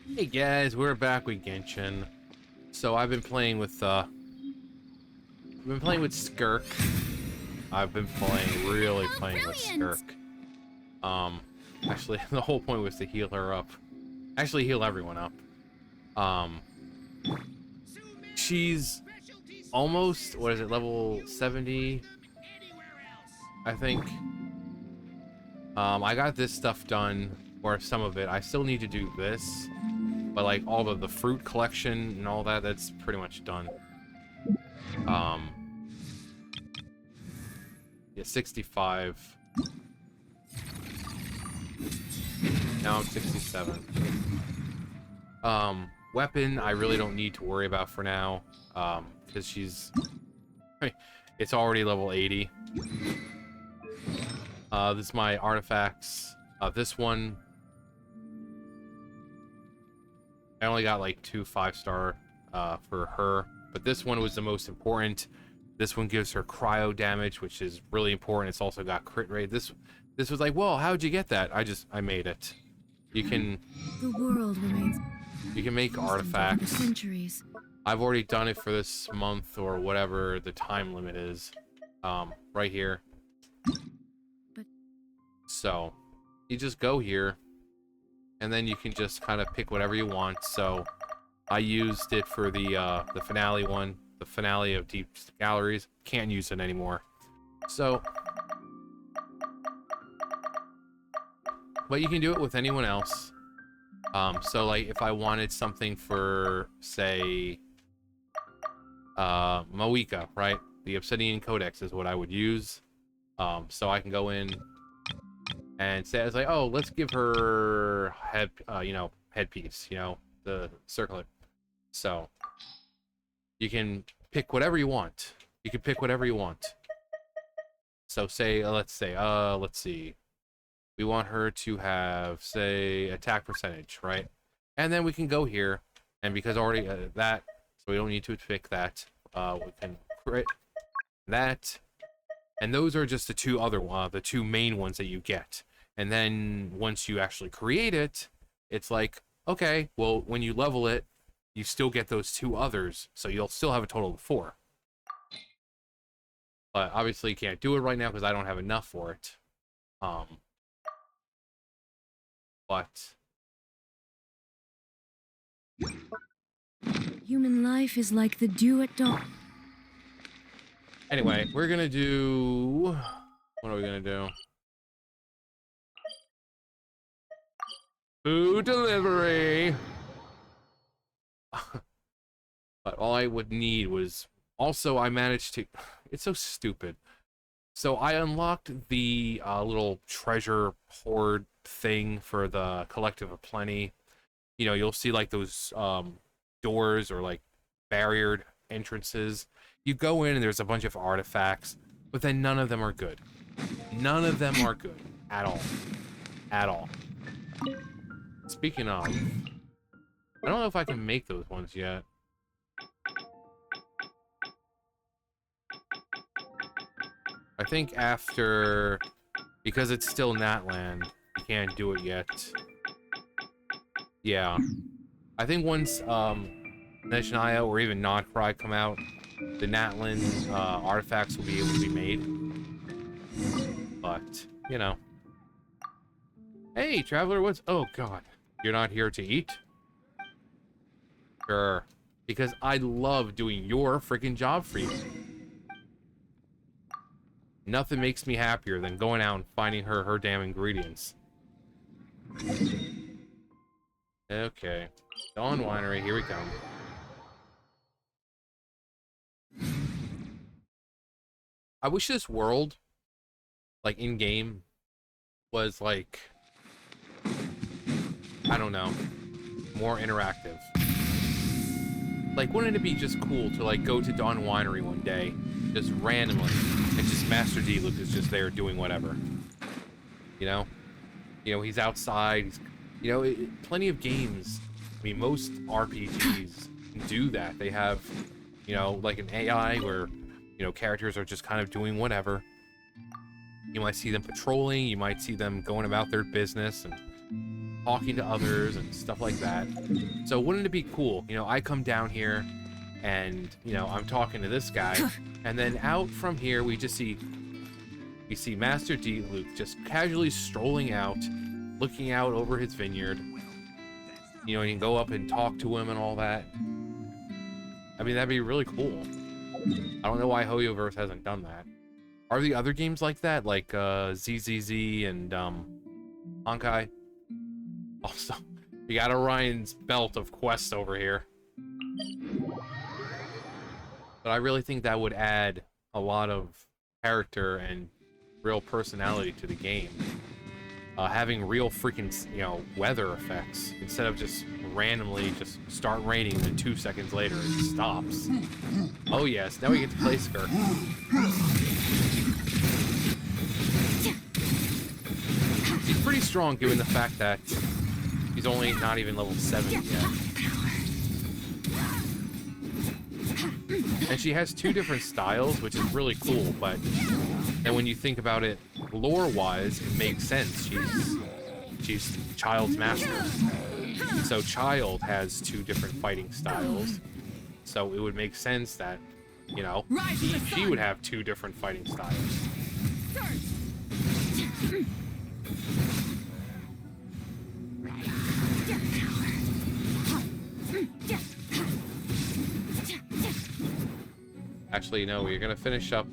Hey guys, we're back with Genshin. So I've been playing with Skirk. I've been really playing with Skirk. Actually the whole point was to heal her up. Actually heal everyone up. She's almost, what is it, level 70, I think. I got this stuff done, or some of it. I still need to do this. But like all of the fruit collection and all that, that's pretty much done. Yeah, 65. Now I'm 67. Weapon, I really don't need to worry about for now. Because she's... it's already level 80. This is my artifacts. This one... I only got like 2 5-star for her, but this one was the most important. This one gives her cryo damage, which is really important. It's also got crit rate. This was like, well, how'd you get that? I made it. You can make artifacts. Centuries. I've already done it for this month or whatever the time limit is. Right here. So you just go here. And then you can just kind of pick whatever you want. So I used it for the finale one, the finale of Deep Galleries. Can't use it anymore. So, but you can do it with anyone else. So like if I wanted something for, say, Moika, right? The Obsidian Codex is what I would use. So I can go in and say, I was like, oh, let's give her headpiece, the circlet. So you can pick whatever you want. You can pick whatever you want. So say, let's see. We want her to have, say, attack percentage, right? And then we can go here, and because already that, so we don't need to pick that. We can create that, and those are just the two main ones that you get. And then once you actually create it, it's like, okay, well, when you level it, you still get those 2 others, so you'll still have a total of 4. But obviously you can't do it right now because I don't have enough for it. But Human life is like the dew at dawn. anyway, we're gonna do... What are we gonna do? Food delivery! But all I would need was... Also, I managed to... It's so stupid. So I unlocked the little treasure hoard thing for the Collective of Plenty. You know, you'll see like those doors or like barriered entrances. You go in and there's a bunch of artifacts, but then none of them are good. None of them are good. At all. At all. Speaking of, I don't know if I can make those ones yet. I think after, because it's still Natland, you can't do it yet. Yeah. I think once Neshnaya or even Nodcry come out, the Natland artifacts will be able to be made. But, you know. Hey, Traveler, what's... Oh, God. You're not here to eat? Sure. Because I love doing your freaking job for you. Nothing makes me happier than going out and finding her damn ingredients. Okay. Dawn Winery, here we come. I wish this world, like, in-game, was, like... I don't know. More interactive. Like, wouldn't it be just cool to, like, go to Dawn Winery one day, just randomly, and just Master D-Luke is just there doing whatever. You know? You know, he's outside, he's... You know, plenty of games, I mean, most RPGs do that. They have, you know, like an AI where, you know, characters are just kind of doing whatever. You might see them patrolling, you might see them going about their business, and talking to others and stuff like that. So wouldn't it be cool? You know, I come down here and, you know, I'm talking to this guy, and then out from here we see Master D Luke just casually strolling out, looking out over his vineyard. You know, you can go up and talk to him and all that. I mean, that'd be really cool. I don't know why HoYoverse hasn't done that. Are the other games like that? Like ZZZ and Honkai? Also, we got Orion's belt of quests over here. But I really think that would add a lot of character and real personality to the game. Having real freaking, you know, weather effects instead of just randomly just start raining and then 2 seconds later it stops. Oh yes, now we get to play Skirk. He's pretty strong given the fact that he's only not even level 70 yet. And she has 2 different styles, which is really cool, but then when you think about it lore-wise, it makes sense. She's Child's master. So Child has 2 different fighting styles. So it would make sense that, you know, she would have 2 different fighting styles. Actually, no, we're gonna finish up.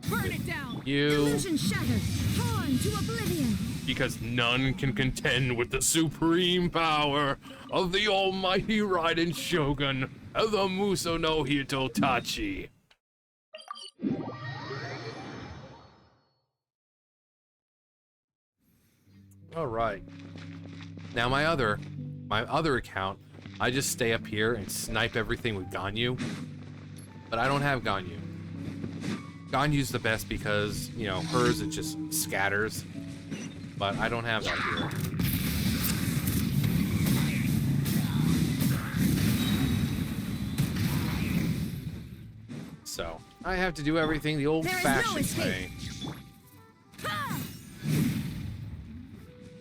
Burn it down. You. Illusion shattered. Torn to oblivion. Because none can contend with the supreme power of the almighty Raiden Shogun of the Muso no Hitotachi. All right. Now my other account, I just stay up here and snipe everything with Ganyu. But I don't have Ganyu. Ganyu's the best because, you know, hers it just scatters. But I don't have that here. So, I have to do everything the old-fashioned way.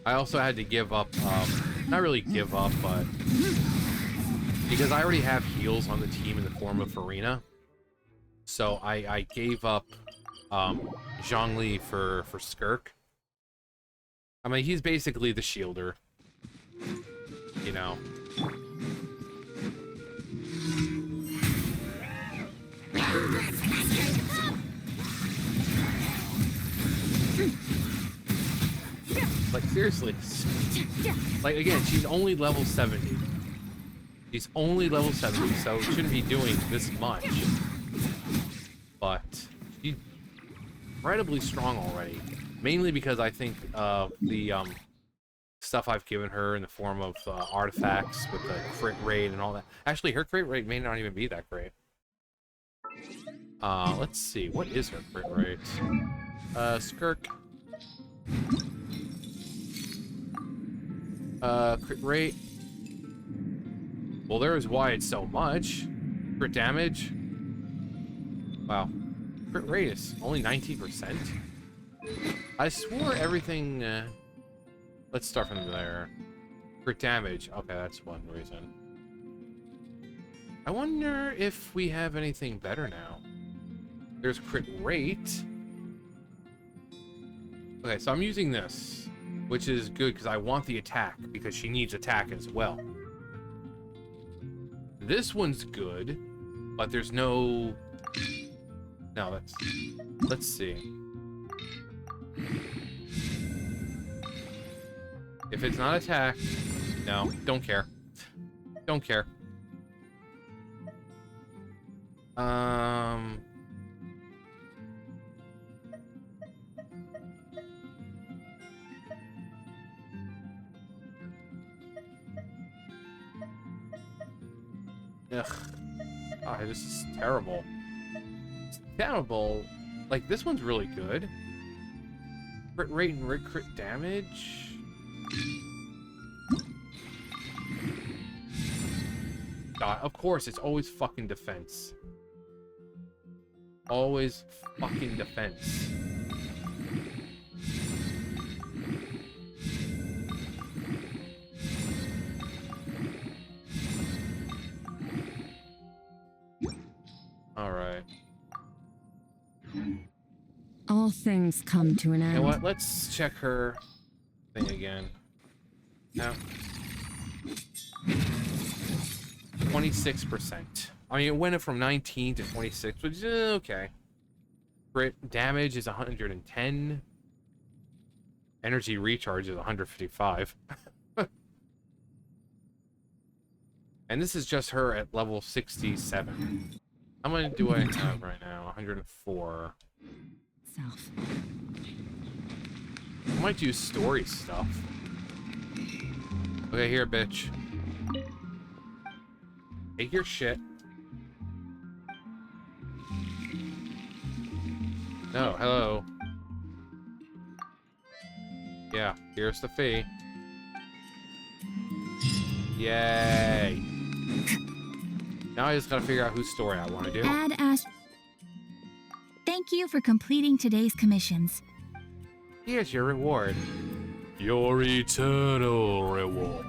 I also had to give up, not really give up, but because I already have heals on the team in the form of Farina. So I gave up Zhongli for Skirk. I mean, he's basically the shielder. You know. Like, seriously. Like, again, she's only level 70. She's only level 70, so shouldn't be doing this much. But she's incredibly strong already. Mainly because I think the stuff I've given her in the form of artifacts with the crit rate and all that. Actually, her crit rate may not even be that great. Let's see. What is her crit rate? Skirk. Crit rate. Well, there's why it's so much. Crit damage. Wow. Crit rate is only 19%. I swore everything... let's start from there. Crit damage. Okay, that's one reason. I wonder if we have anything better now. There's crit rate. Okay, so I'm using this, which is good because I want the attack, because she needs attack as well. This one's good, but there's no... No, let's see. If it's not attack, no, don't care. Don't care. Ugh. Oh, this is terrible. It's terrible. Like, this one's really good. Crit rate and crit damage. God, of course, it's always fucking defense. Always fucking defense. All right. All things come to an end. You know what? Let's check her thing again. No. 26%. I mean, it went from 19 to 26, which is okay. Crit damage is 110. Energy recharge is 155. And this is just her at level 67. How many do I have right now? 104. Self. I might do story stuff. Okay, here, bitch. Take your shit. No, hello. Yeah, here's the fee. Yay. Now I just gotta figure out whose story I want to do. Add Ash. Thank you for completing today's commissions. Here's your reward. Your eternal reward.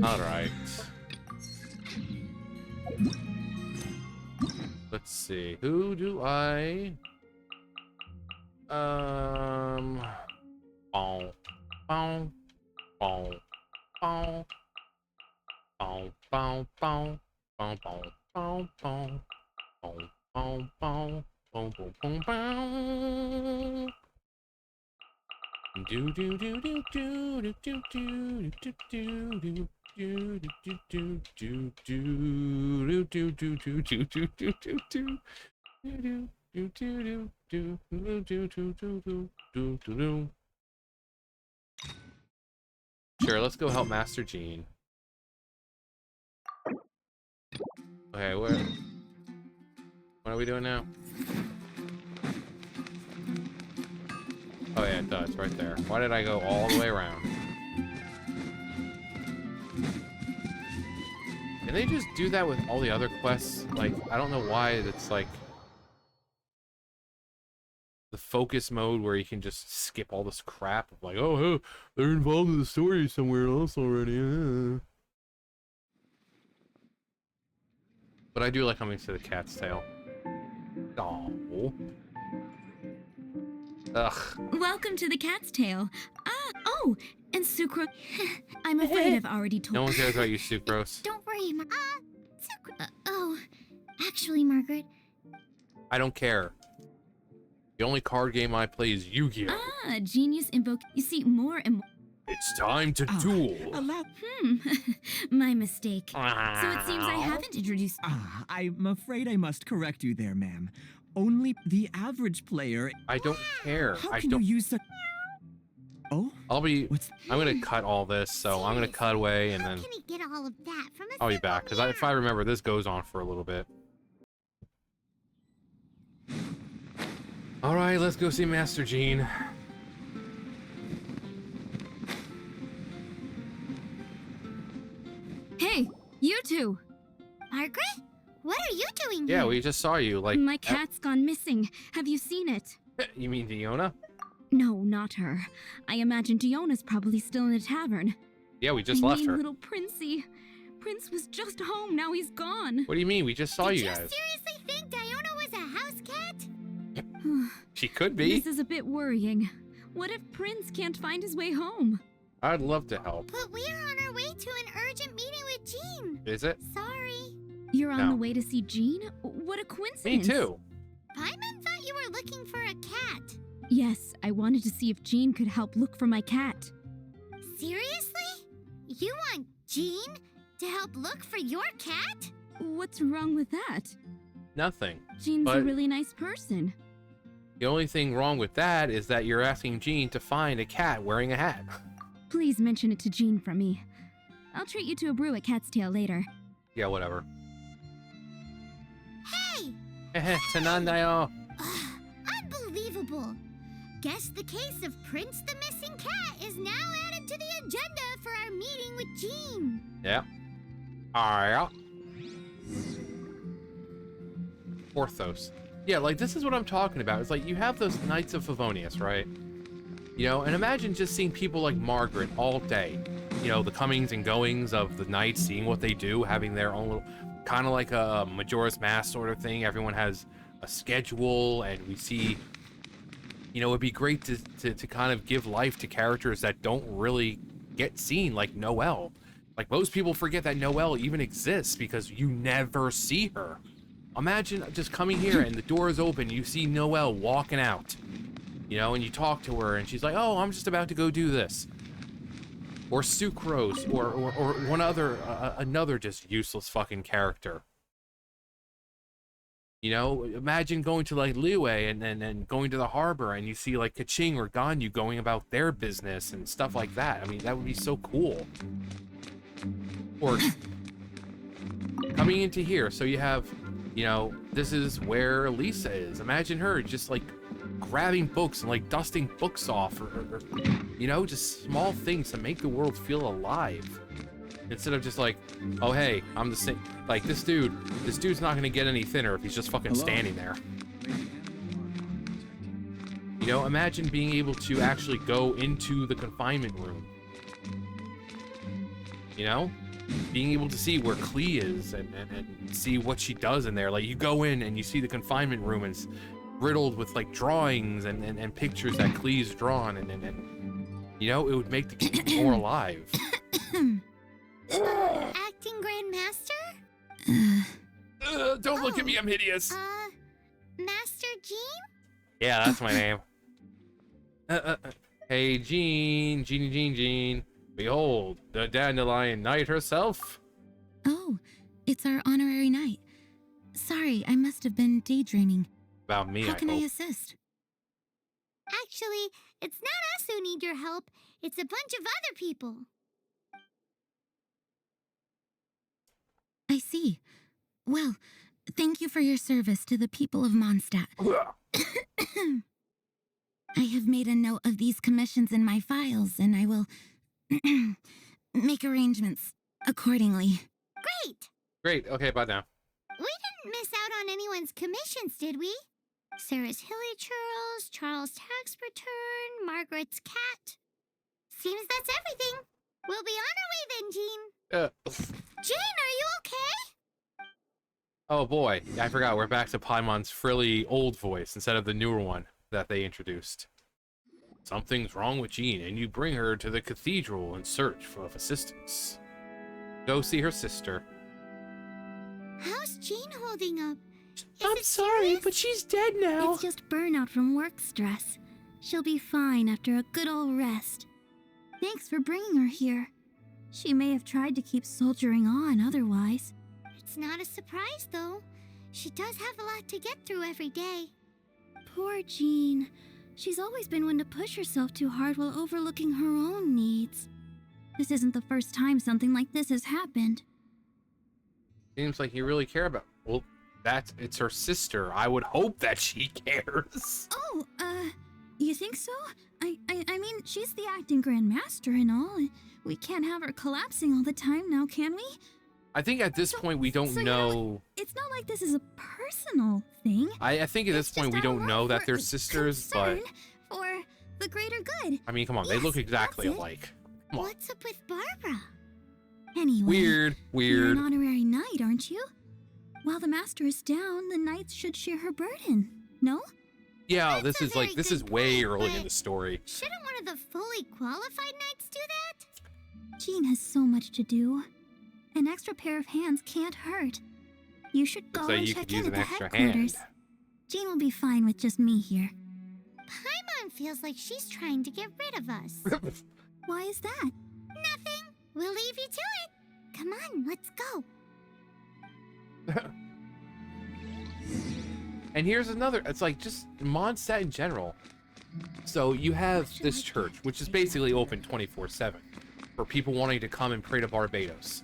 Alright. Let's see. Who do I... Bow. Bow. Bow. Bow. Bow. Bow. Bow. Bow. Bow. Bow. Bow. Bow. Bow. Bow. Boom, boom, boom, bow. Do do do do do do do do do do do. Do do do do do do do do do do do do do do do do. Sure, let's go help Master Jean. Okay, what are we doing now? Oh yeah, it does, right there. Why did I go all the way around? Can they just do that with all the other quests? Like, I don't know why it's like the focus mode where you can just skip all this crap. Like, oh, they're involved in the story somewhere else already. But I do like coming to the cat's tail. Oh. Ugh. Welcome to the Cat's Tail. Oh, and Sucrose. I'm afraid I've already told. No one cares about you, Sucrose. Don't worry, oh, actually, Margaret. I don't care. The only card game I play is Yu-Gi-Oh! Genius invoke. You see, more and more. It's time to duel. My mistake. So it seems I haven't introduced. I'm afraid I must correct you there, ma'am. Only the average player. I don't care. How I can don't. you use the? Oh, I'm gonna cut all this, so I'm gonna cut away and then How can he get all of that from a I'll be back because if I remember, this goes on for a little bit. All right, let's go see Master Jean. Hey, you two! Margaret? What are you doing Yeah, here? we just saw you. Like, My cat's gone missing. Have you seen it? you mean Diona? No, not her. I imagine Diona's probably still in the tavern. Yeah, we just I left mean, her. little Princey. Prince was just home, now he's gone. What do you mean? We just saw Did you you guys. seriously think Diona was a house cat? She could be. This is a bit worrying. What if Prince can't find his way home? I'd love to help. But we're on our way to an urgent meeting with Jean. Is it? Sorry. You're on No. the way to see Jean? What a Me coincidence. too. Paimon thought you were looking for a cat. Yes, I wanted to see if Jean could help look for my cat. Seriously? You want Jean to help look for your cat? What's wrong with that? Nothing. Jean's a But- really nice person. The only thing wrong with that is that you're asking Jean to find a cat wearing a hat. Please mention it to Jean from me. I'll treat you to a brew at Cat's Tail later. Yeah, whatever. Hey! Tanandayo. Unbelievable. Guess the case of Prince the Missing Cat is now added to the agenda for our meeting with Jean. Yeah. Alright. Porthos. Yeah, like, this is what I'm talking about. It's like, you have those Knights of Favonius, right? You know, and imagine just seeing people like Margaret all day. You know, the comings and goings of the knights, seeing what they do, having their own little... kind of like a Majora's Mask sort of thing. Everyone has a schedule, and we see, you know, it'd be great to kind of give life to characters that don't really get seen, like Noelle. Like, most people forget that Noelle even exists because you never see her. Imagine just coming here and the door is open, you see Noelle walking out, you know, and you talk to her and she's like, oh, I'm just about to go do this. Or Sucrose, or one other, another just useless fucking character. You know, imagine going to like Liyue and going to the harbor and you see like Kaching or Ganyu going about their business and stuff like that. I mean, that would be so cool. Or coming into here, so you have, you know, this is where Lisa is. Imagine her just like grabbing books and like dusting books off, or you know, just small things to make the world feel alive. Instead of just like, oh hey, I'm the same. Like this dude's not gonna get any thinner if he's just fucking standing there. You know, imagine being able to actually go into the confinement room. You know? Being able to see where Klee is and see what she does in there. Like, you go in and you see the confinement room and it's riddled with like drawings and pictures that Klee's drawn, and you know, it would make the game more alive. Acting Grandmaster? Don't look at me, I'm hideous. Master Jean? Yeah, that's my name. Hey, Jean. Behold, the Dandelion Knight herself. Oh, it's our honorary knight. Sorry, I must have been daydreaming. About me, How can I hope. assist? Actually, it's not us who need your help. It's a bunch of other people. I see. Well, thank you for your service to the people of Mondstadt. I have made a note of these commissions in my files, and I will make arrangements accordingly. Great! Okay, bye now. We didn't miss out on anyone's commissions, did we? Sarah's Hilly Churls, Charles' tax return, Margaret's cat. Seems that's everything. We'll be on our way then, Jean. Jean, are you okay? Oh boy, I forgot, we're back to Paimon's frilly old voice instead of the newer one that they introduced. Something's wrong with Jean, and you bring her to the cathedral in search of assistance. Go see her sister. How's Jean holding up? I'm sorry, serious? but she's dead now. It's just burnout from work stress. She'll be fine after a good old rest. Thanks for bringing her here. She may have tried to keep soldiering on otherwise. It's not a surprise, though. She does have a lot to get through every day. Poor Jean. She's always been one to push herself too hard while overlooking her own needs. This isn't the first time something like this has happened. Seems like you really care about... Well, it's her sister. I would hope that she cares. Oh, you think so? I mean, she's the acting Grand Master and all. We can't have her collapsing all the time now, can we? I think at this point we don't know... It's not like this is a personal thing. I think at this point we don't know that they're sisters, but... For the greater good. I mean, come on, they Yes, look exactly that's it. alike. Come on. What's up with Barbara? Anyway, you're Weird. an honorary knight, aren't you? While the master is down, the knights should share her burden. No? Yeah, That's this a is like, very this good is way point, early in but- the story. Shouldn't one of the fully qualified knights do that? Jean has so much to do. An extra pair of hands can't hurt. You should go So and you check could use in at an the extra headquarters. hand. Jean will be fine with just me here. Paimon feels like she's trying to get rid of us. Why is that? Nothing. We'll leave you to it. Come on, let's go. And here's another, it's like just Mondstadt in general. So you have this church, which is basically open 24/7 for people wanting to come and pray to Barbados.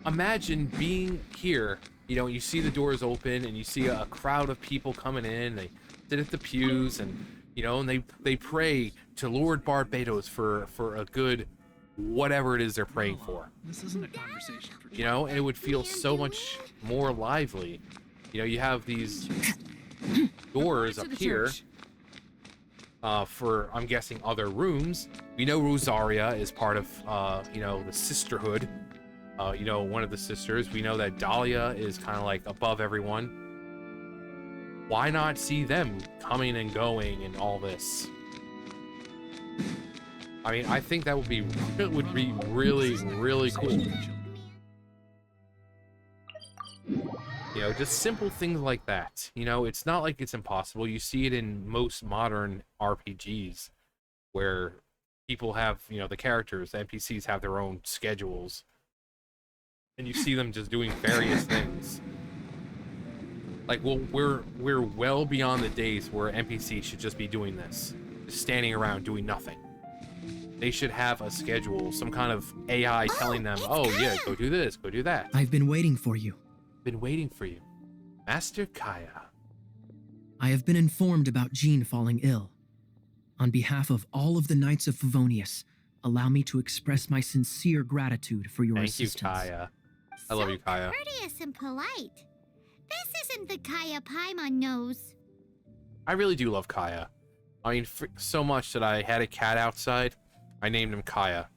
Imagine being here, you know, you see the doors open and you see a crowd of people coming in, they sit at the pews and, you know, and they pray to Lord Barbados for a good whatever it is they're praying for. This isn't a conversation for You know, and it would feel so much more lively. You know, you have these doors up here for, I'm guessing, other rooms. We know Rosaria is part of, you know, the sisterhood. You know, one of the sisters. We know that Dahlia is kind of like above everyone. Why not see them coming and going and all this? I mean, I think that would be really, really cool. You know, just simple things like that. You know, it's not like it's impossible. You see it in most modern RPGs where people have, you know, the characters, the NPCs have their own schedules. And you see them just doing various things. Like, well, we're well beyond the days where NPCs should just be doing this. Just standing around doing nothing. They should have a schedule, some kind of AI telling them, oh yeah, go do this, go do that. I've been waiting for you. Been waiting for you. Master Kaya. I have been informed about Jean falling ill. On behalf of all of the Knights of Favonius, allow me to express my sincere gratitude for your assistance. Thank you, Kaya. I love you, Kaya. Courteous and polite. This isn't the Kaya Paimon knows. I really do love Kaya. I mean, so much that I had a cat outside. I named him Kaya.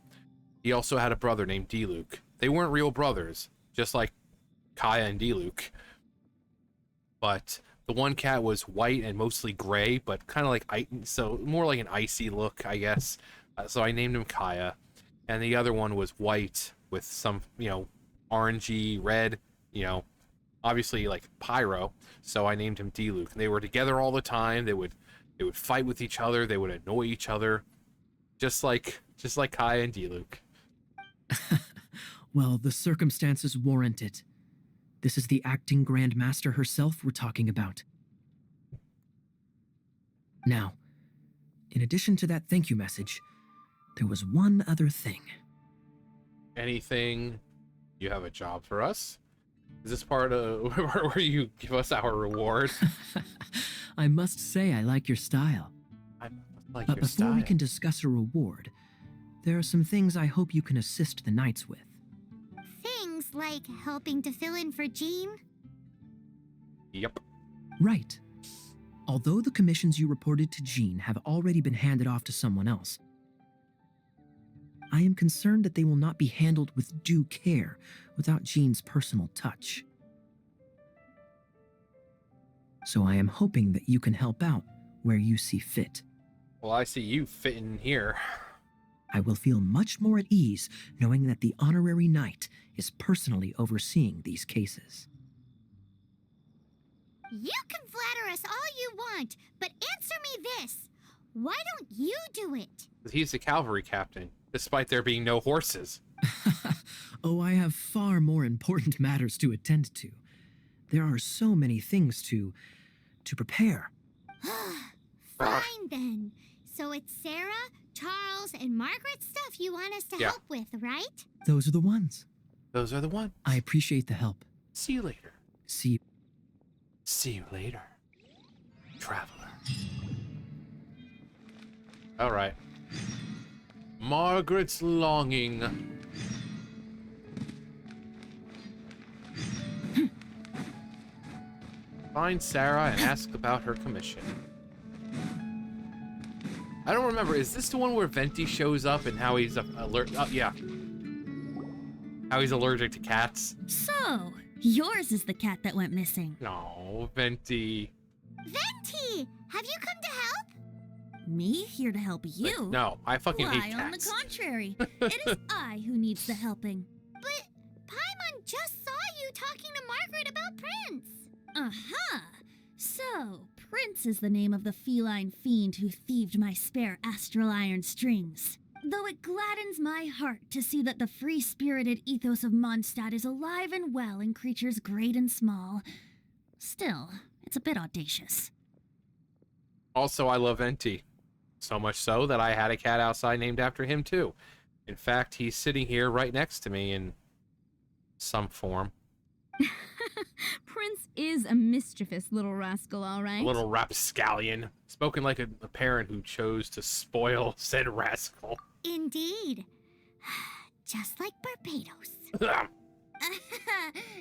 He also had a brother named D-Luke. They weren't real brothers, just like Kaya and D-Luke. But the one cat was white and mostly gray, but kind of like, so more like an icy look, I guess. So I named him Kaya. And the other one was white with some, you know, orangey, red, you know, obviously like pyro. So I named him D-Luke. And they were together all the time. They would fight with each other. They would annoy each other. Just like Kaya and D-Luke. Well, the circumstances warrant it. This is the acting Grand Master herself we're talking about. Now, in addition to that thank you message, there was one other thing. Anything? You have a job for us? Is this part of where you give us our reward? I must say I like your style. Like But your before style. we can discuss a reward, there are some things I hope you can assist the Knights with. Things like helping to fill in for Jean. Yep. Right. Although the commissions you reported to Jean have already been handed off to someone else, I am concerned that they will not be handled with due care without Jean's personal touch. So I am hoping that you can help out where you see fit. Well, I see you fitting here. I will feel much more at ease knowing that the honorary knight is personally overseeing these cases. You can flatter us all you want, but answer me this. Why don't you do it? He's the cavalry captain, despite there being no horses. Oh, I have far more important matters to attend to. There are so many things to prepare. Fine then. So it's Sarah, Charles, and Margaret's stuff you want us to help with, right? Those are the ones. Those are the ones. I appreciate the help. See you later. See you later, traveler. All right. Margaret's longing. Find Sarah and ask about her commission. I don't remember. Is this the one where Venti shows up and how he's allergic? Oh, yeah. How he's allergic to cats? So, yours is the cat that went missing. No, Venti. Venti! Have you come to help? Me here to help you? Like, no, I fucking hate Why, cats. on the contrary, it is I who needs the helping. But Paimon just saw you talking to Margaret about Prince. Aha! So, Prince is the name of the feline fiend who thieved my spare astral iron strings. Though it gladdens my heart to see that the free-spirited ethos of Mondstadt is alive and well in creatures great and small, still, it's a bit audacious. Also, I love Venti. So much so that I had a cat outside named after him, too. In fact, he's sitting here right next to me in some form. Prince is a mischievous little rascal, all right. A little rapscallion. Spoken like a parent who chose to spoil said rascal. Indeed. Just like Barbados.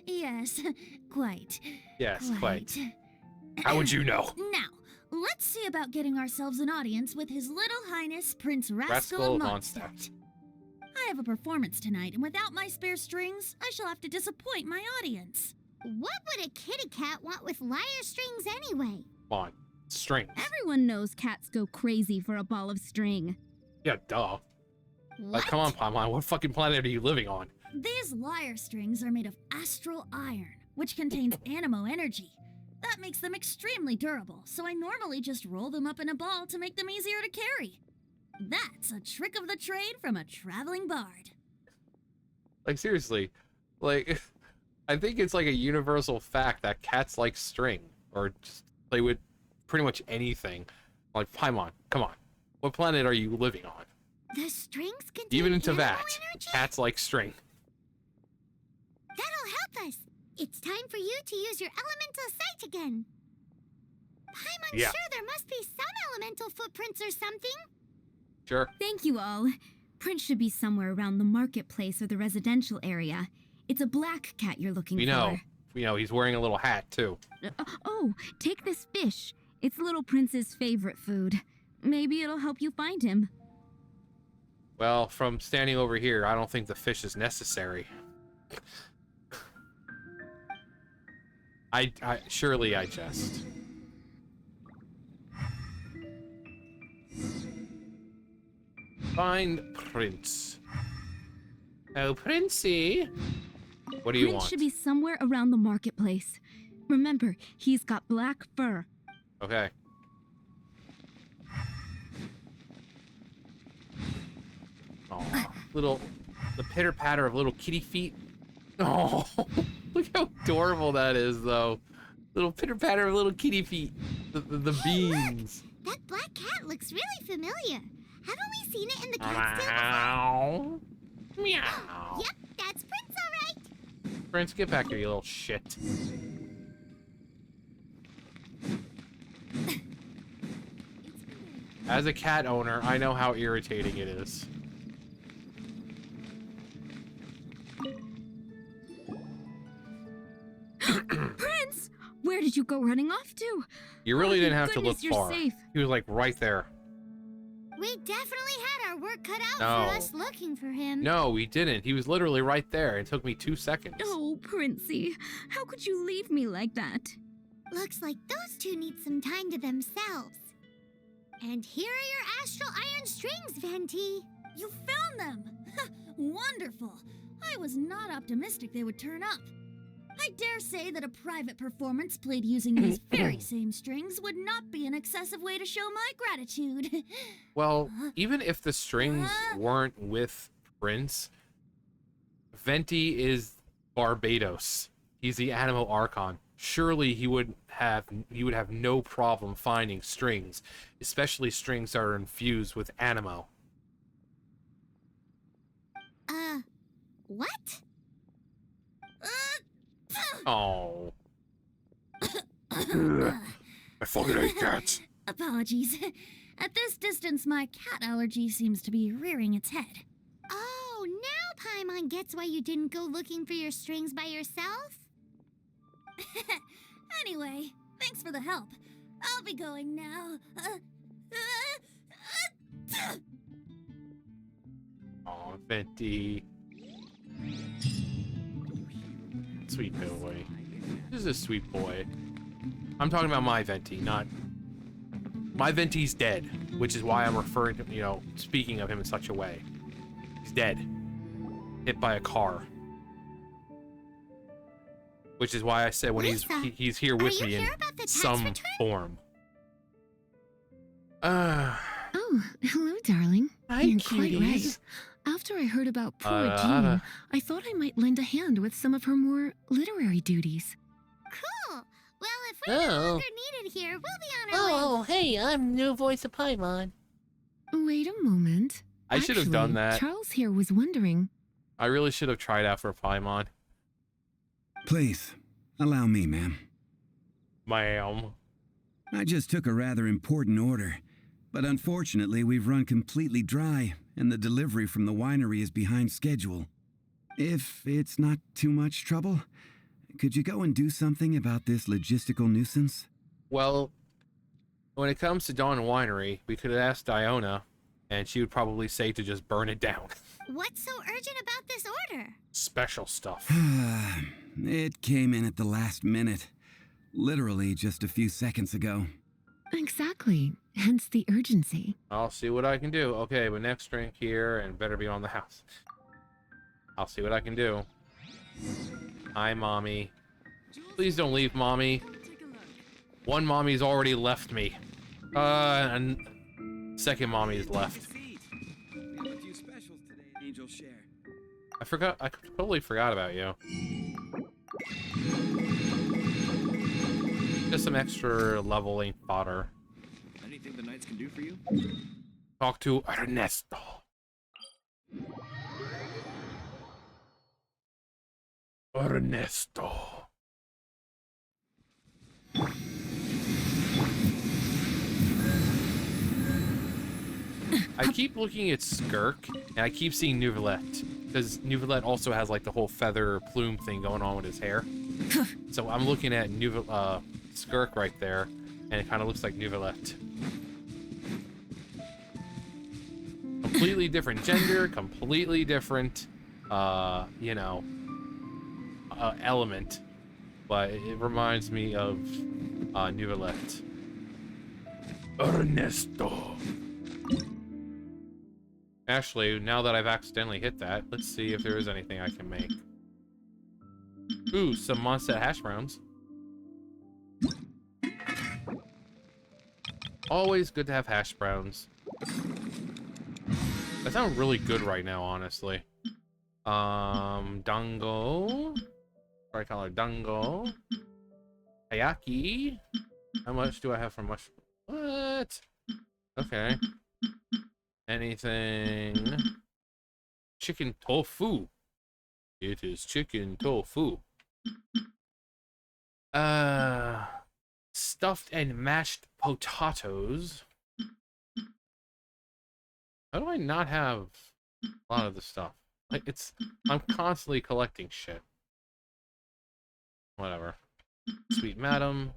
Yes, quite. Yes, quite. How would you know? Now, let's see about getting ourselves an audience with His Little Highness Prince Rascal of Mondstadt. I have a performance tonight, and without my spare strings, I shall have to disappoint my audience. What would a kitty cat want with lyre strings anyway? Come on. Strings. Everyone knows cats go crazy for a ball of string. Yeah, duh. What? Like, come on, Paimon. What fucking planet are you living on? These lyre strings are made of astral iron, which contains animo energy. That makes them extremely durable, so I normally just roll them up in a ball to make them easier to carry. That's a trick of the trade from a traveling bard. Like, seriously. Like, I think it's like a universal fact that cats like string. Or just play with pretty much anything. Like, Paimon, come on. What planet are you living on? The strings contain Even into animo that, energy? cats like string. That'll help us. It's time for you to use your elemental sight again. Paimon, Yeah. sure there must be some elemental footprints or something. Sure. Thank you all. Prince should be somewhere around the marketplace or the residential area. It's a black cat you're looking We for. know. We know, he's wearing a little hat, too. Oh, take this fish. It's Little Prince's favorite food. Maybe it'll help you find him. Well, from standing over here, I don't think the fish is necessary. Surely I jest. Find Prince. Oh, Princey. What do you Prince want? should be somewhere around the marketplace. Remember, he's got black fur. Okay. Aw, the pitter patter of little kitty feet. Oh, look how adorable that is, though. Little pitter patter of little kitty feet. The Hey, beans. Look, that black cat looks really familiar. Haven't we seen it in the cat stand Meow. before? Meow. Yep, that's Prince, all right. Prince, get back here, you little shit. As a cat owner, I know how irritating it is. Prince! Where did you go running off to? You really Oh, didn't thank have to look goodness you're far. safe. He was like right there. We definitely had our work cut out No. for us looking for him. No, we didn't. He was literally right there. It took me 2 seconds. Oh, Princey, how could you leave me like that? Looks like those two need some time to themselves. And here are your astral iron strings, Venti. You found them! Wonderful! I was not optimistic they would turn up. I dare say that a private performance played using these very same strings would not be an excessive way to show my gratitude. Well, even if the strings weren't with Prince, Venti is Barbados. He's the Animo Archon. Surely he would have no problem finding strings, especially strings that are infused with Animo. What? Oh. I fucking hate cats. Apologies. At this distance, my cat allergy seems to be rearing its head. Oh, now Paimon gets why you didn't go looking for your strings by yourself? Anyway, thanks for the help. I'll be going now. Oh, Venti. Sweet boy. This is a sweet boy. I'm talking about my Venti, not... My Venti's dead, which is why I'm referring to, speaking of him in such a way. He's dead. Hit by a car. Which is why I said when Lisa, he's here with you me in here about the tax some return? form. Oh, hello, darling. Hi, You're quite right. cuties. After I heard about poor Uh, Jean, I thought I might lend a hand with some of her more literary duties. Cool. Well, if we're no Oh. longer needed here, we'll be on our way. Oh, hey, I'm the new voice of Paimon. Wait a moment. I should have done Actually, that. Charles here was wondering. I really should have tried out for Paimon. Please, allow me, ma'am. Ma'am. I just took a rather important order, but unfortunately we've run completely dry, and the delivery from the winery is behind schedule. If it's not too much trouble, could you go and do something about this logistical nuisance? Well, when it comes to Dawn Winery, we could have asked Diona, and she would probably say to just burn it down. What's so urgent about this order? Special stuff. It came in at the last minute. Literally just a few seconds ago. Exactly. Hence the urgency. I'll see what I can do. Okay, but next drink here, and better be on the house. I'll see what I can do. Hi, Mommy. Please don't leave, Mommy. One Mommy's already left me. And second Mommy's left. I totally forgot about you. Just some extra leveling fodder. Anything the knights can do for you? Talk to Ernesto. Ernesto. I keep looking at Skirk, and I keep seeing Neuvillette, because Neuvillette also has like the whole feather plume thing going on with his hair. So I'm looking at Skirk right there, and it kind of looks like Neuvillette. Completely different gender, completely different, you know, element, but it reminds me of Neuvillette. Ernesto. Actually, now that I've accidentally hit that, let's see if there is anything I can make. Ooh, some Mondstadt hash browns. Always good to have hash browns. That sounds really good right now, honestly. Dango. Tricolor dango. Hayaki. How much do I have for mush? What? Okay. Anything? Chicken tofu. It is chicken tofu. Stuffed and mashed potatoes. How do I not have a lot of this stuff? Like, I'm constantly collecting shit. Whatever. Sweet madam.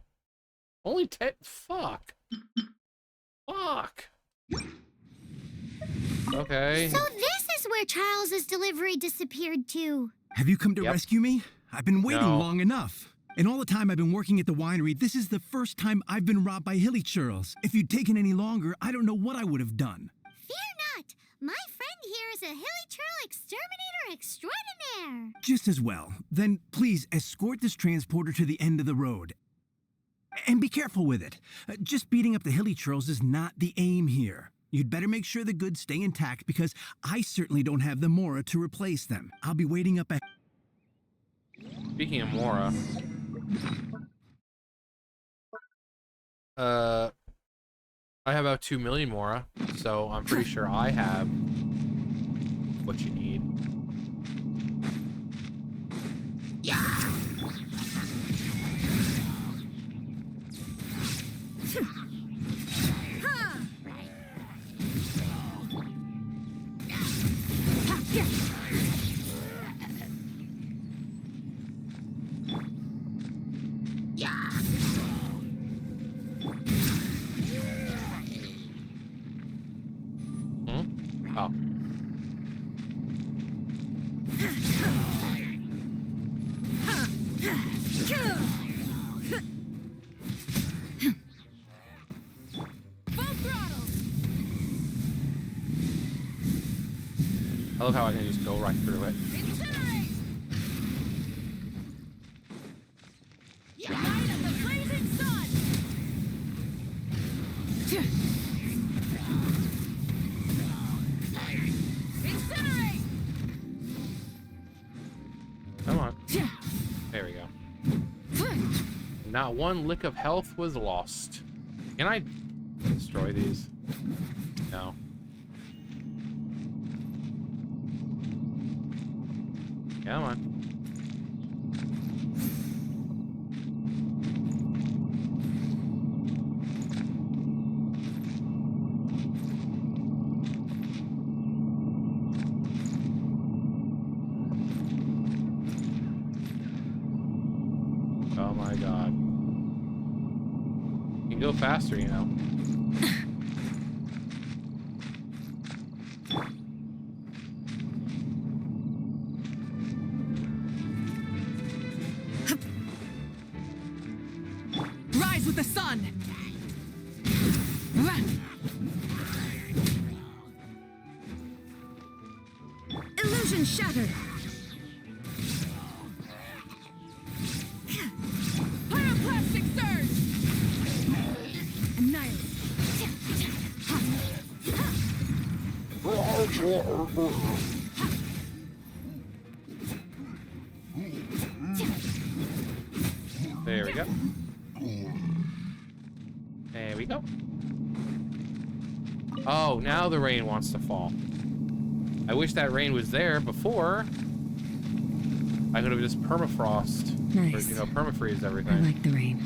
Only 10. Fuck. Fuck. Okay. So this is where Charles's delivery disappeared to. Have you come to Yep. rescue me? I've been waiting No. long enough. And all the time I've been working at the winery, this is the first time I've been robbed by hilly churls. If you'd taken any longer, I don't know what I would have done. Fear not. My friend here is a hilly churl exterminator extraordinaire. Just as well. Then please escort this transporter to the end of the road. And be careful with it. Just beating up the hilly churls is not the aim here. You'd better make sure the goods stay intact because I certainly don't have the Mora to replace them. I'll be waiting up at... Speaking of Mora. I have about 2 million Mora, so I'm pretty sure I have what you need. Oh. I love how I can just go right through it. Come on. There we go. Not one lick of health was lost. Can I destroy these? No. Come on. Oh my god. You can go faster, you know. with the sun! Illusion shattered. Pyroclastic surge! Annihilate. There we go. There we go. Oh, now the rain wants to fall. I wish that rain was there before. I could have just permafrost. Nice. Or, you know, permafreeze everything. I like the rain.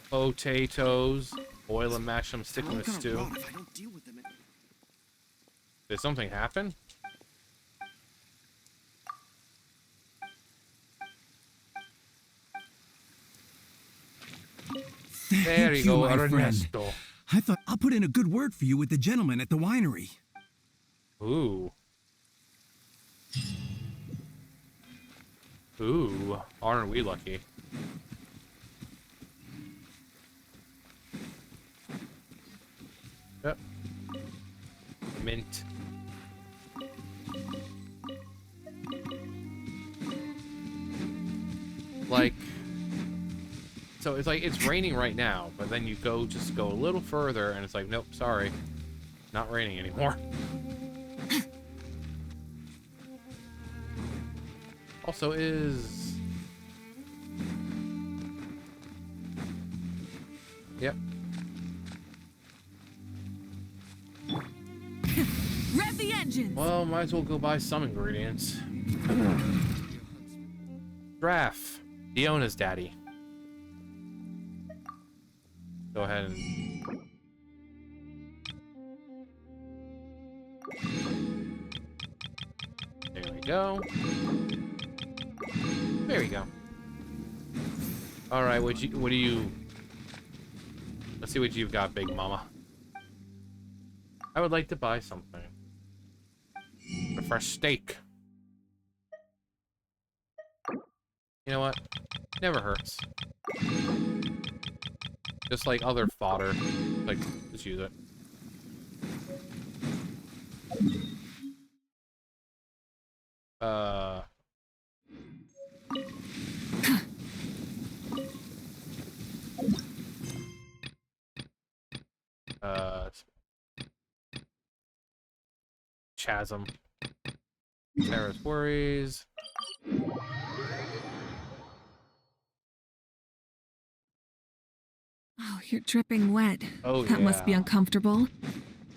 Potatoes. Boil and mash them, stick in the stew. If I don't deal with them, Did something happen? There you go, my friend. Ernesto. I thought I'll put in a good word for you with the gentleman at the winery. Ooh. Ooh, aren't we lucky? Yep. Mint. Like, so it's like, it's raining right now, but then you just go a little further and it's like, nope, sorry, not raining anymore. Also is... Yep. Rev the engines! Well, might as well go buy some ingredients. Draff. Diona's daddy. Go ahead and... There we go. There we go. Alright, what do you... Let's see what you've got, Big Mama. I would like to buy something. A fresh steak. You know what? Never hurts. Just like other fodder. Like, just use it. Chasm. Sarah's worries. Oh, you're dripping wet. Oh, that must be yeah. uncomfortable.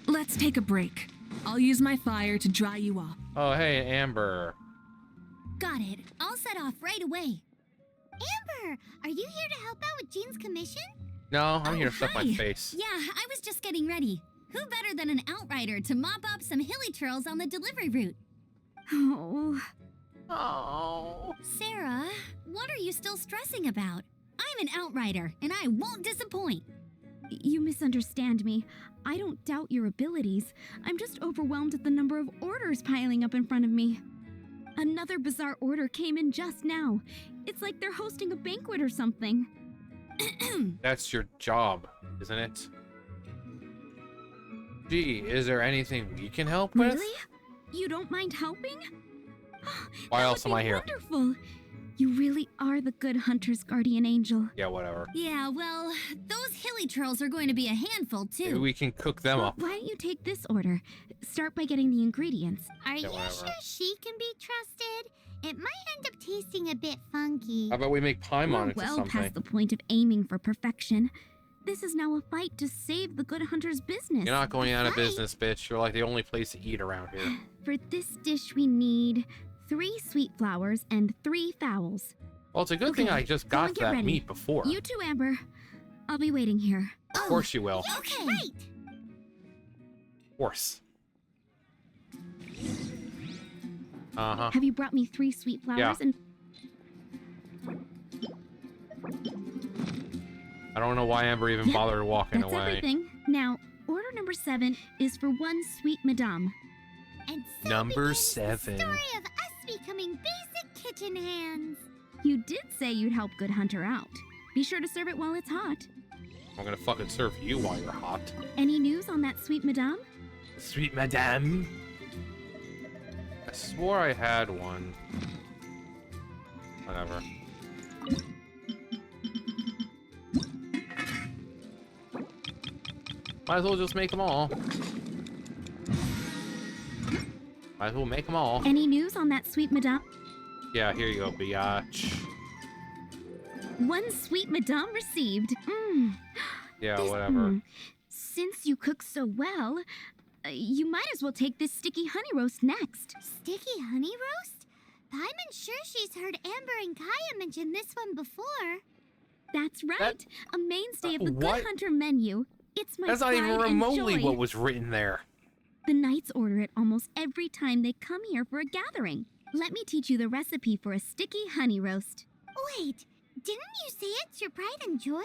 Let's take a break. I'll use my fire to dry you off. Oh, hey, Amber. Got it. I'll set off right away. Amber, are you here to help out with Jean's commission? No, I'm here to stuff my hi. face. Yeah, I was just getting ready. Who better than an outrider to mop up some hilly trails on the delivery route? Oh. Oh. Sarah, what are you still stressing about? I'm an outrider, and I won't disappoint. You misunderstand me. I don't doubt your abilities. I'm just overwhelmed at the number of orders piling up in front of me. Another bizarre order came in just now. It's like they're hosting a banquet or something. That's your job, isn't it? Gee, is there anything we can help with? Really? You don't mind helping? Why That else would am be I here? Wonderful. You really are the good hunter's guardian angel. Yeah, whatever. Yeah, well, those hilly trails are going to be a handful, Maybe too. we can cook them Well, up. why don't you take this order? Start by getting the ingredients. Are Yeah, you whatever. sure she can be trusted? It might end up tasting a bit funky. How about we make Paimon We're into well something? past the point of aiming for perfection. This is now a fight to save the good hunter's business. You're not going out of Right. business, bitch. You're like the only place to eat around here. For this dish, we need 3 sweet flowers and 3 fowls. Well, it's a good thing Okay, I just go and got get that ready. meat before. You too, Amber. I'll be waiting here. Of course you will. Okay. Great. Of course. Uh-huh. Have you brought me 3 sweet flowers Yeah. and... I don't know why Amber even Yep, bothered walking That's away. everything. Now, order number 7 is for 1 sweet madame. And so Number begins 7. The story of us becoming basic kitchen hands. You did say you'd help Good Hunter out. Be sure to serve it while it's hot. I'm gonna fucking serve you while you're hot. Any news on that sweet madame? Sweet madame. I swore I had one. Whatever. Might as well just make them all. Might as well make them all. Any news on that sweet madame? Yeah, here you go, biatch. One sweet madame received. Yeah, whatever. Since you cook so well, you might as well take this sticky honey roast next. Sticky honey roast? I'm sure she's heard Amber and Kaya mention this one before. That's right. A mainstay of the what? Good Hunter menu. It's my That's not even pride and remotely joy. what was written there. The knights order it almost every time they come here for a gathering. Let me teach you the recipe for a sticky honey roast. Wait, didn't you say it's your pride and joy?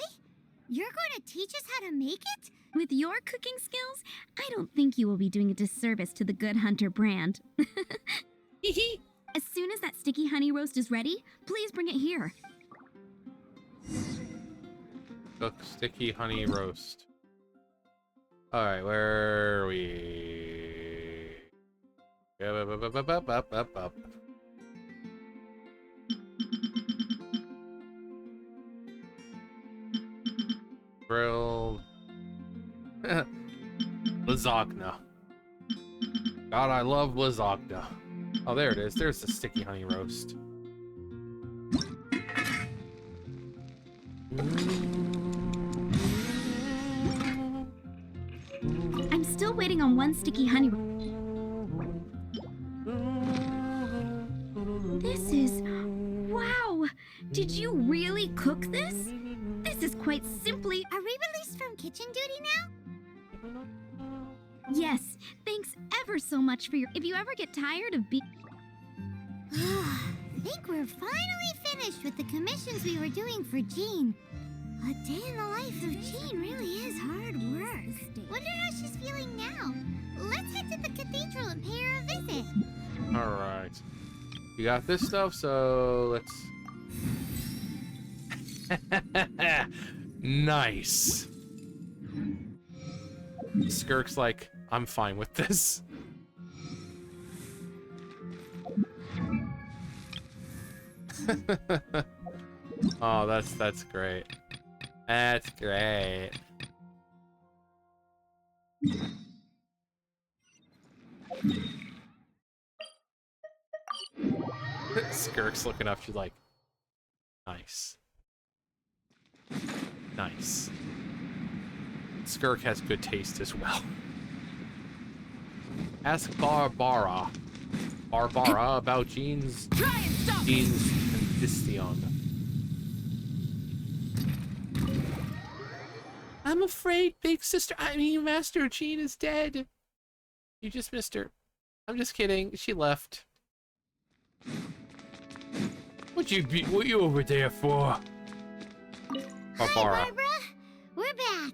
You're going to teach us how to make it? With your cooking skills, I don't think you will be doing a disservice to the Good Hunter brand. As soon as that sticky honey roast is ready, please bring it here. Cook sticky honey roast. Alright, where are we? Up. Grilled lasagna. God, I love lasagna. Oh, there it is. There's the sticky honey roast. I'm still waiting on one sticky honey. This is... Wow! Did you really cook this? This is quite simply... Are we released from kitchen duty now? Yes, thanks ever so much for your... If you ever get tired of being... I think we're finally finished with the commissions we were doing for Jean. A day in the life of Jean really is hard work. Wonder how she's feeling now. Let's head to the cathedral and pay her a visit. Alright. You got this stuff, so let's... Nice. Skirk's like, I'm fine with this. Oh, that's great. That's great. Skirk's looking up, she's like, nice. Nice. Skirk has good taste as well. Ask Barbara about Jean's condition. I'm afraid Master Jean is dead. You just missed her. I'm just kidding. She left. What you over there for? Hi, Barbara. We're back.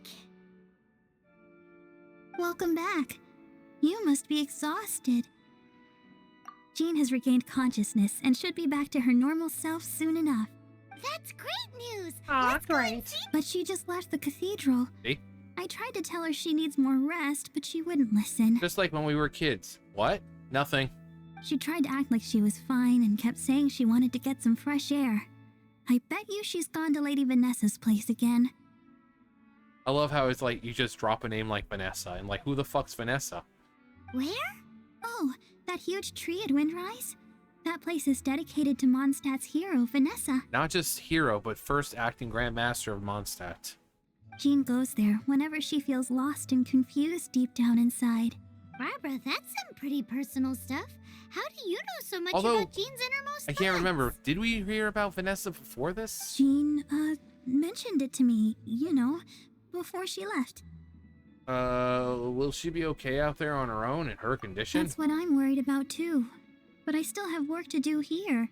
Welcome back. You must be exhausted. Jean has regained consciousness and should be back to her normal self soon enough. That's great news. Aw, great. But she just left the cathedral. See? I tried to tell her she needs more rest, but she wouldn't listen. Just like when we were kids. What? Nothing. She tried to act like she was fine and kept saying she wanted to get some fresh air. I bet you she's gone to Lady Vanessa's place again. I love how it's like you just drop a name like Vanessa and like, who the fuck's Vanessa? Where? Oh, that huge tree at Windrise? That place is dedicated to Mondstadt's hero, Vanessa. Not just hero, but first acting Grand Master of Mondstadt. Jean goes there whenever she feels lost and confused deep down inside. Barbara, that's some pretty personal stuff. How do you know so much Although, about Jean's innermost I can't thoughts? remember. Did we hear about Vanessa before this? Jean, mentioned it to me, before she left. Will she be okay out there on her own in her condition? That's what I'm worried about too. But I still have work to do here.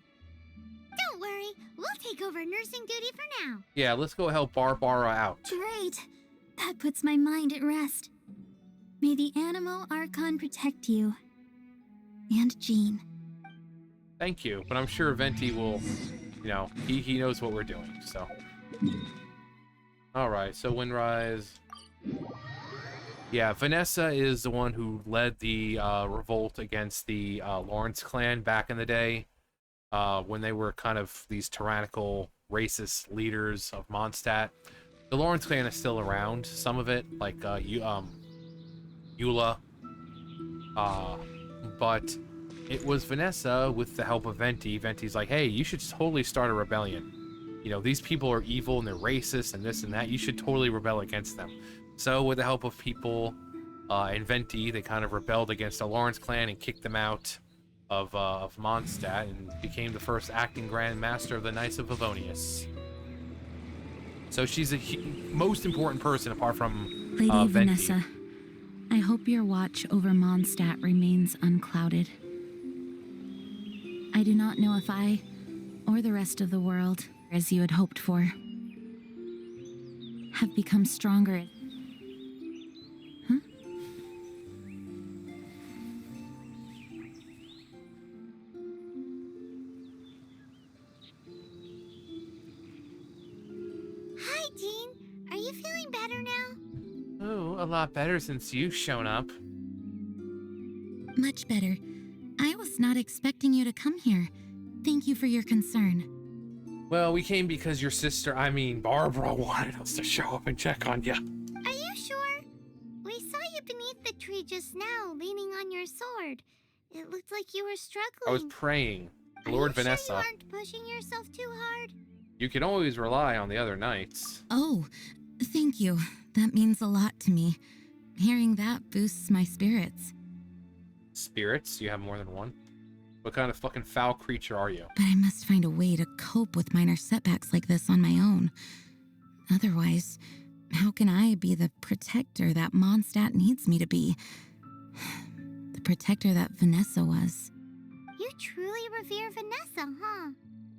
Don't worry, we'll take over nursing duty for now. Yeah, let's go help Barbara out. Great. That puts my mind at rest. May the Animo Archon protect you. And Jean. Thank you, but I'm sure Venti will You know, he knows what we're doing, so. Alright, so Windrise. Yeah, Vanessa is the one who led the revolt against the Lawrence clan back in the day, when they were kind of these tyrannical, racist leaders of Mondstadt. The Lawrence clan is still around, some of it, like Eula, but it was Vanessa with the help of Venti. Venti's like, hey, you should totally start a rebellion. You know, these people are evil and they're racist and this and that. You should totally rebel against them. So with the help of people and Venti, they kind of rebelled against the Lawrence clan and kicked them out of Mondstadt and became the first acting Grand Master of the Knights of Favonius. So she's the most important person apart from Lady Venti. Vanessa, I hope your watch over Mondstadt remains unclouded. I do not know if I, or the rest of the world, as you had hoped for, have become stronger. Huh? Hi, Jean. Are you feeling better now? Oh, a lot better since you've shown up. Much better. I was not expecting you to come here. Thank you for your concern. Well, we came because your sister, I mean Barbara, wanted us to show up and check on you. Are you sure? We saw you beneath the tree just now, leaning on your sword. It looked like you were struggling. I was praying. Are Lord you Vanessa. Sure you aren't pushing yourself too hard? You can always rely on the other knights. Oh, thank you. That means a lot to me. Hearing that boosts my spirits. Spirits? You have more than one? What kind of fucking foul creature are you? But I must find a way to cope with minor setbacks like this on my own. Otherwise, how can I be the protector that Mondstadt needs me to be? The protector that Vanessa was. You truly revere Vanessa, huh?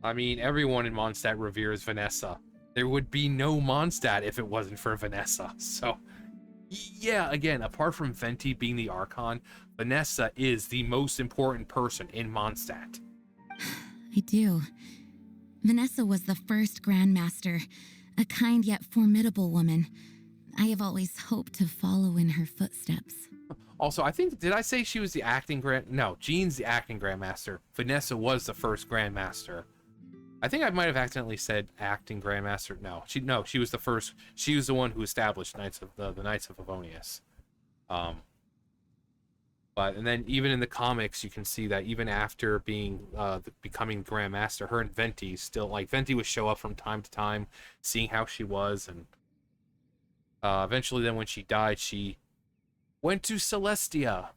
I mean, everyone in Mondstadt reveres Vanessa. There would be no Mondstadt if it wasn't for Vanessa. So, yeah, again, apart from Venti being the Archon, Vanessa is the most important person in Mondstadt. I do. Vanessa was the first Grandmaster, a kind yet formidable woman. I have always hoped to follow in her footsteps. Also, I think, did I say she was the acting No, Jean's the acting Grandmaster. Vanessa was the first Grandmaster. I think I might have accidentally said acting Grandmaster. No, she was the first. She was the one who established the Knights of Favonius. But and then even in the comics, you can see that even after becoming Grandmaster, her and Venti still, like, Venti would show up from time to time, seeing how she was, and eventually, then when she died, she went to Celestia.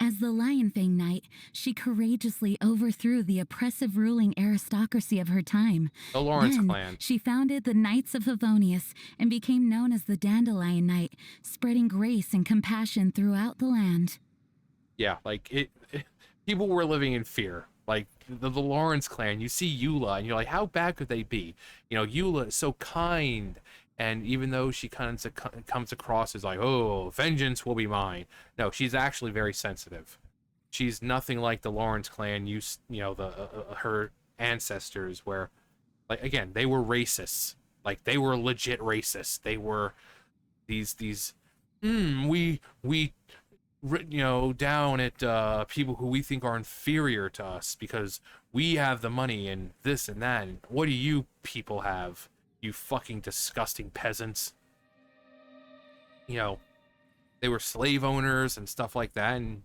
As the Lionfang Knight, she courageously overthrew the oppressive ruling aristocracy of her time. The Lawrence Then, clan. she founded the Knights of Favonius and became known as the Dandelion Knight, spreading grace and compassion throughout the land. Yeah, like, people were living in fear. Like, the Lawrence clan, you see Eula, and you're like, how bad could they be? You know, Eula is so kind, and even though she kind of comes across as like, oh, vengeance will be mine. No, she's actually very sensitive. She's nothing like the Lawrence clan, you know, her ancestors, where, like, again, they were racists. Like, they were legit racists. They were these we you know, down at people who we think are inferior to us because we have the money and this and that. And what do you people have? You fucking disgusting peasants. You know, they were slave owners and stuff like that, and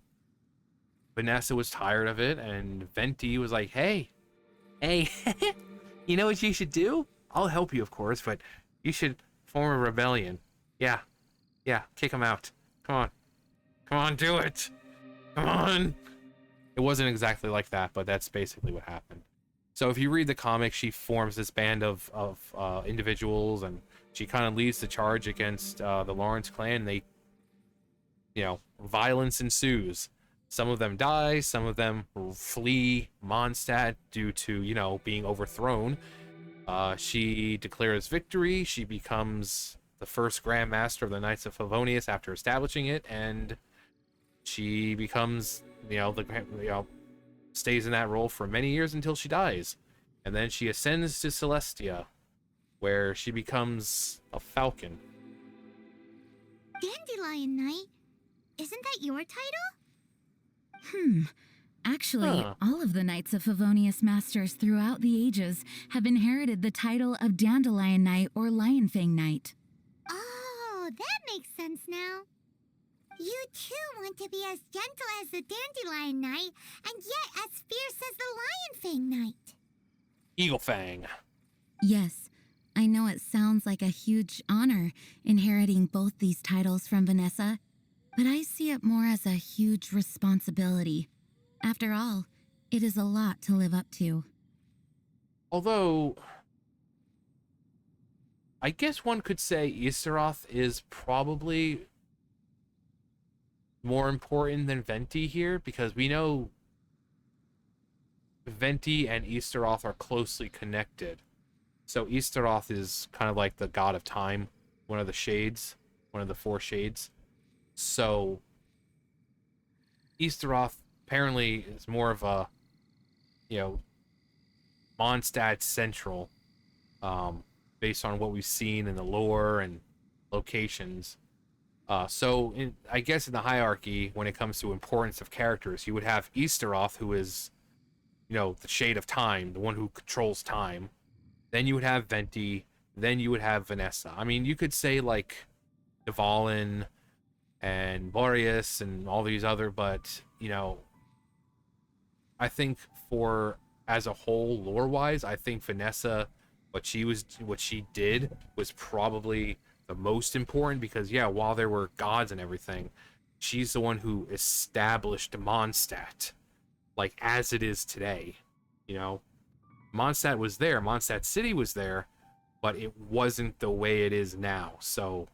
Vanessa was tired of it, and Venti was like, hey, you know what you should do? I'll help you, of course, but you should form a rebellion. Yeah, kick them out. Come on, do it. Come on. It wasn't exactly like that, but that's basically what happened. So if you read the comic, she forms this band of individuals, and she kind of leads the charge against the Lawrence clan. They, you know, violence ensues. Some of them die, some of them flee Mondstadt due to, you know, being overthrown. She declares victory. She becomes the first Grand Master of the Knights of Favonius after establishing it, and she becomes, you know, stays in that role for many years until she dies. And then she ascends to Celestia, where she becomes a falcon. Dandelion Knight? Isn't that your title? Actually, Huh. all of the Knights of Favonius Masters throughout the ages have inherited the title of Dandelion Knight or Lionfang Knight. Oh, that makes sense now. You too want to be as gentle as the Dandelion Knight, and yet as fierce as the Lionfang Knight. Eagle Fang. Yes, I know it sounds like a huge honor inheriting both these titles from Vanessa, but I see it more as a huge responsibility. After all, it is a lot to live up to. Although, I guess one could say Easteroth is probably more important than Venti here, because we know Venti and Easteroth are closely connected. So Easteroth is kind of like the god of time, one of the shades, one of the 4 shades. So Easteroth apparently is more of a, Mondstadt central, based on what we've seen in the lore and locations. I guess in the hierarchy, when it comes to importance of characters, you would have Easteroth, who is, the shade of time, the one who controls time. Then you would have Venti. Then you would have Vanessa. I mean, you could say like Dvalin and Boreas and all these other, but I think as a whole, lore-wise, I think Vanessa, what she did was probably the most important, because while there were gods and everything, she's the one who established Mondstadt, like as it is today. Mondstadt was there, Mondstadt City was there, but it wasn't the way it is now. So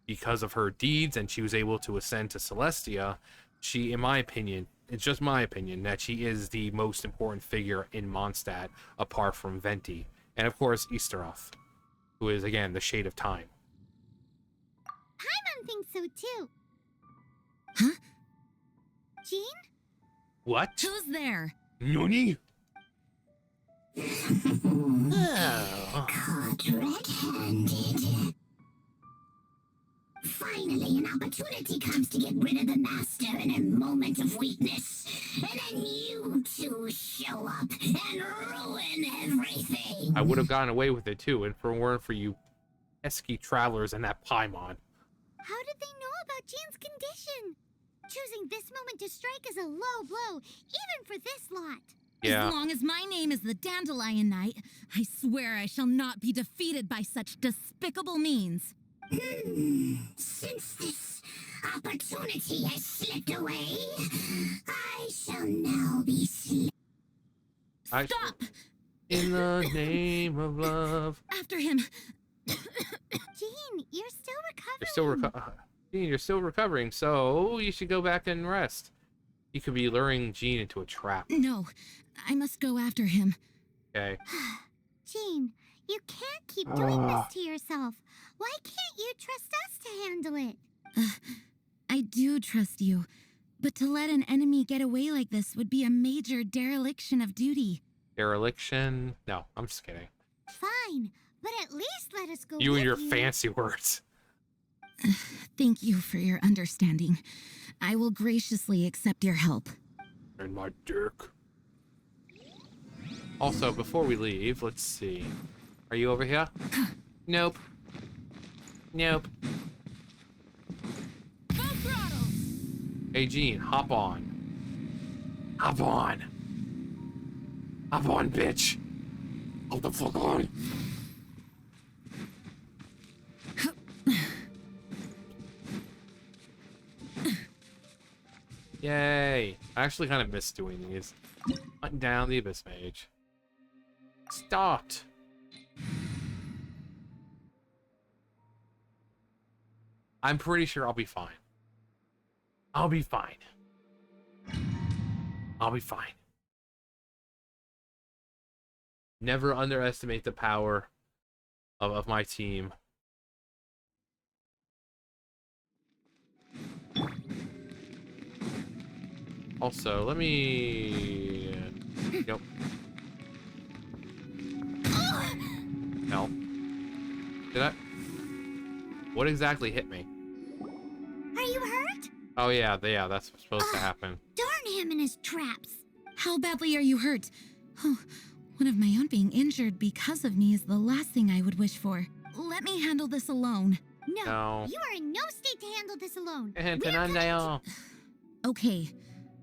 because of her deeds, and she was able to ascend to Celestia, she, in my opinion, it's just my opinion, that she is the most important figure in Mondstadt, apart from Venti. And of course, Easteroth, who is, again, the shade of time. Paimon thinks so too. Huh? Jean? What? Who's there? Nani? Oh. Caught red-handed. Finally, an opportunity comes to get rid of the master in a moment of weakness. And then you two show up and ruin everything. I would have gotten away with it too, if it weren't for you pesky travelers and that Paimon. How did they know about Jean's condition? Choosing this moment to strike is a low blow, even for this lot. Yeah. As long as my name is the Dandelion Knight, I swear I shall not be defeated by such despicable means. Since this opportunity has slipped away, I shall now be Stop! In the name of love. After him. Jean, you're still recovering. You're still recovering, so you should go back and rest. You could be luring Jean into a trap. No, I must go after him. Okay. Jean, you can't keep doing this to yourself. Why can't you trust us to handle it? I do trust you, but to let an enemy get away like this would be a major dereliction of duty. Dereliction? No, I'm just kidding. Fine, but at least let us go You with and your fancy words. Thank you for your understanding. I will graciously accept your help. And my dick. Also, before we leave, let's see. Are you over here? Nope. Nope. Full throttle! Hey, Jean, hop on. Hop on. Hop on, bitch. Hold the fuck on. Yay. I actually kind of miss doing these. Hunting down the Abyss Mage. Stopped. I'm pretty sure I'll be fine. I'll be fine. I'll be fine. Never underestimate the power of my team. Also, let me Yep. No. Did I? What exactly hit me? Are you hurt? Oh yeah, that's supposed to happen. Darn him and his traps. How badly are you hurt? Oh, one of my own being injured because of me is the last thing I would wish for. Let me handle this alone. No. You are in no state to handle this alone. Okay,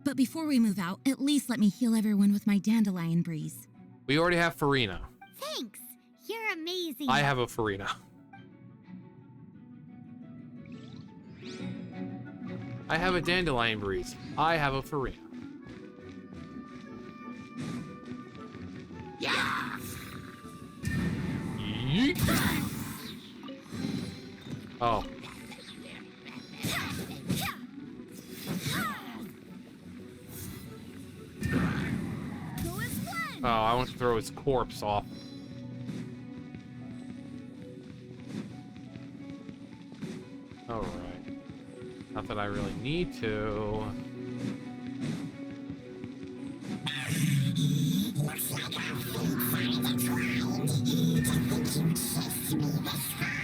but before we move out, at least let me heal everyone with my dandelion breeze. We already have Farina. Thanks. You're amazing. I have a Farina. I have a dandelion breeze. I have a Farina. Yeah. Yeet. Oh. Oh, I want to throw his corpse off. Alright. Not that I really need to. Looks like our feet find its ground. To think you chased me this far.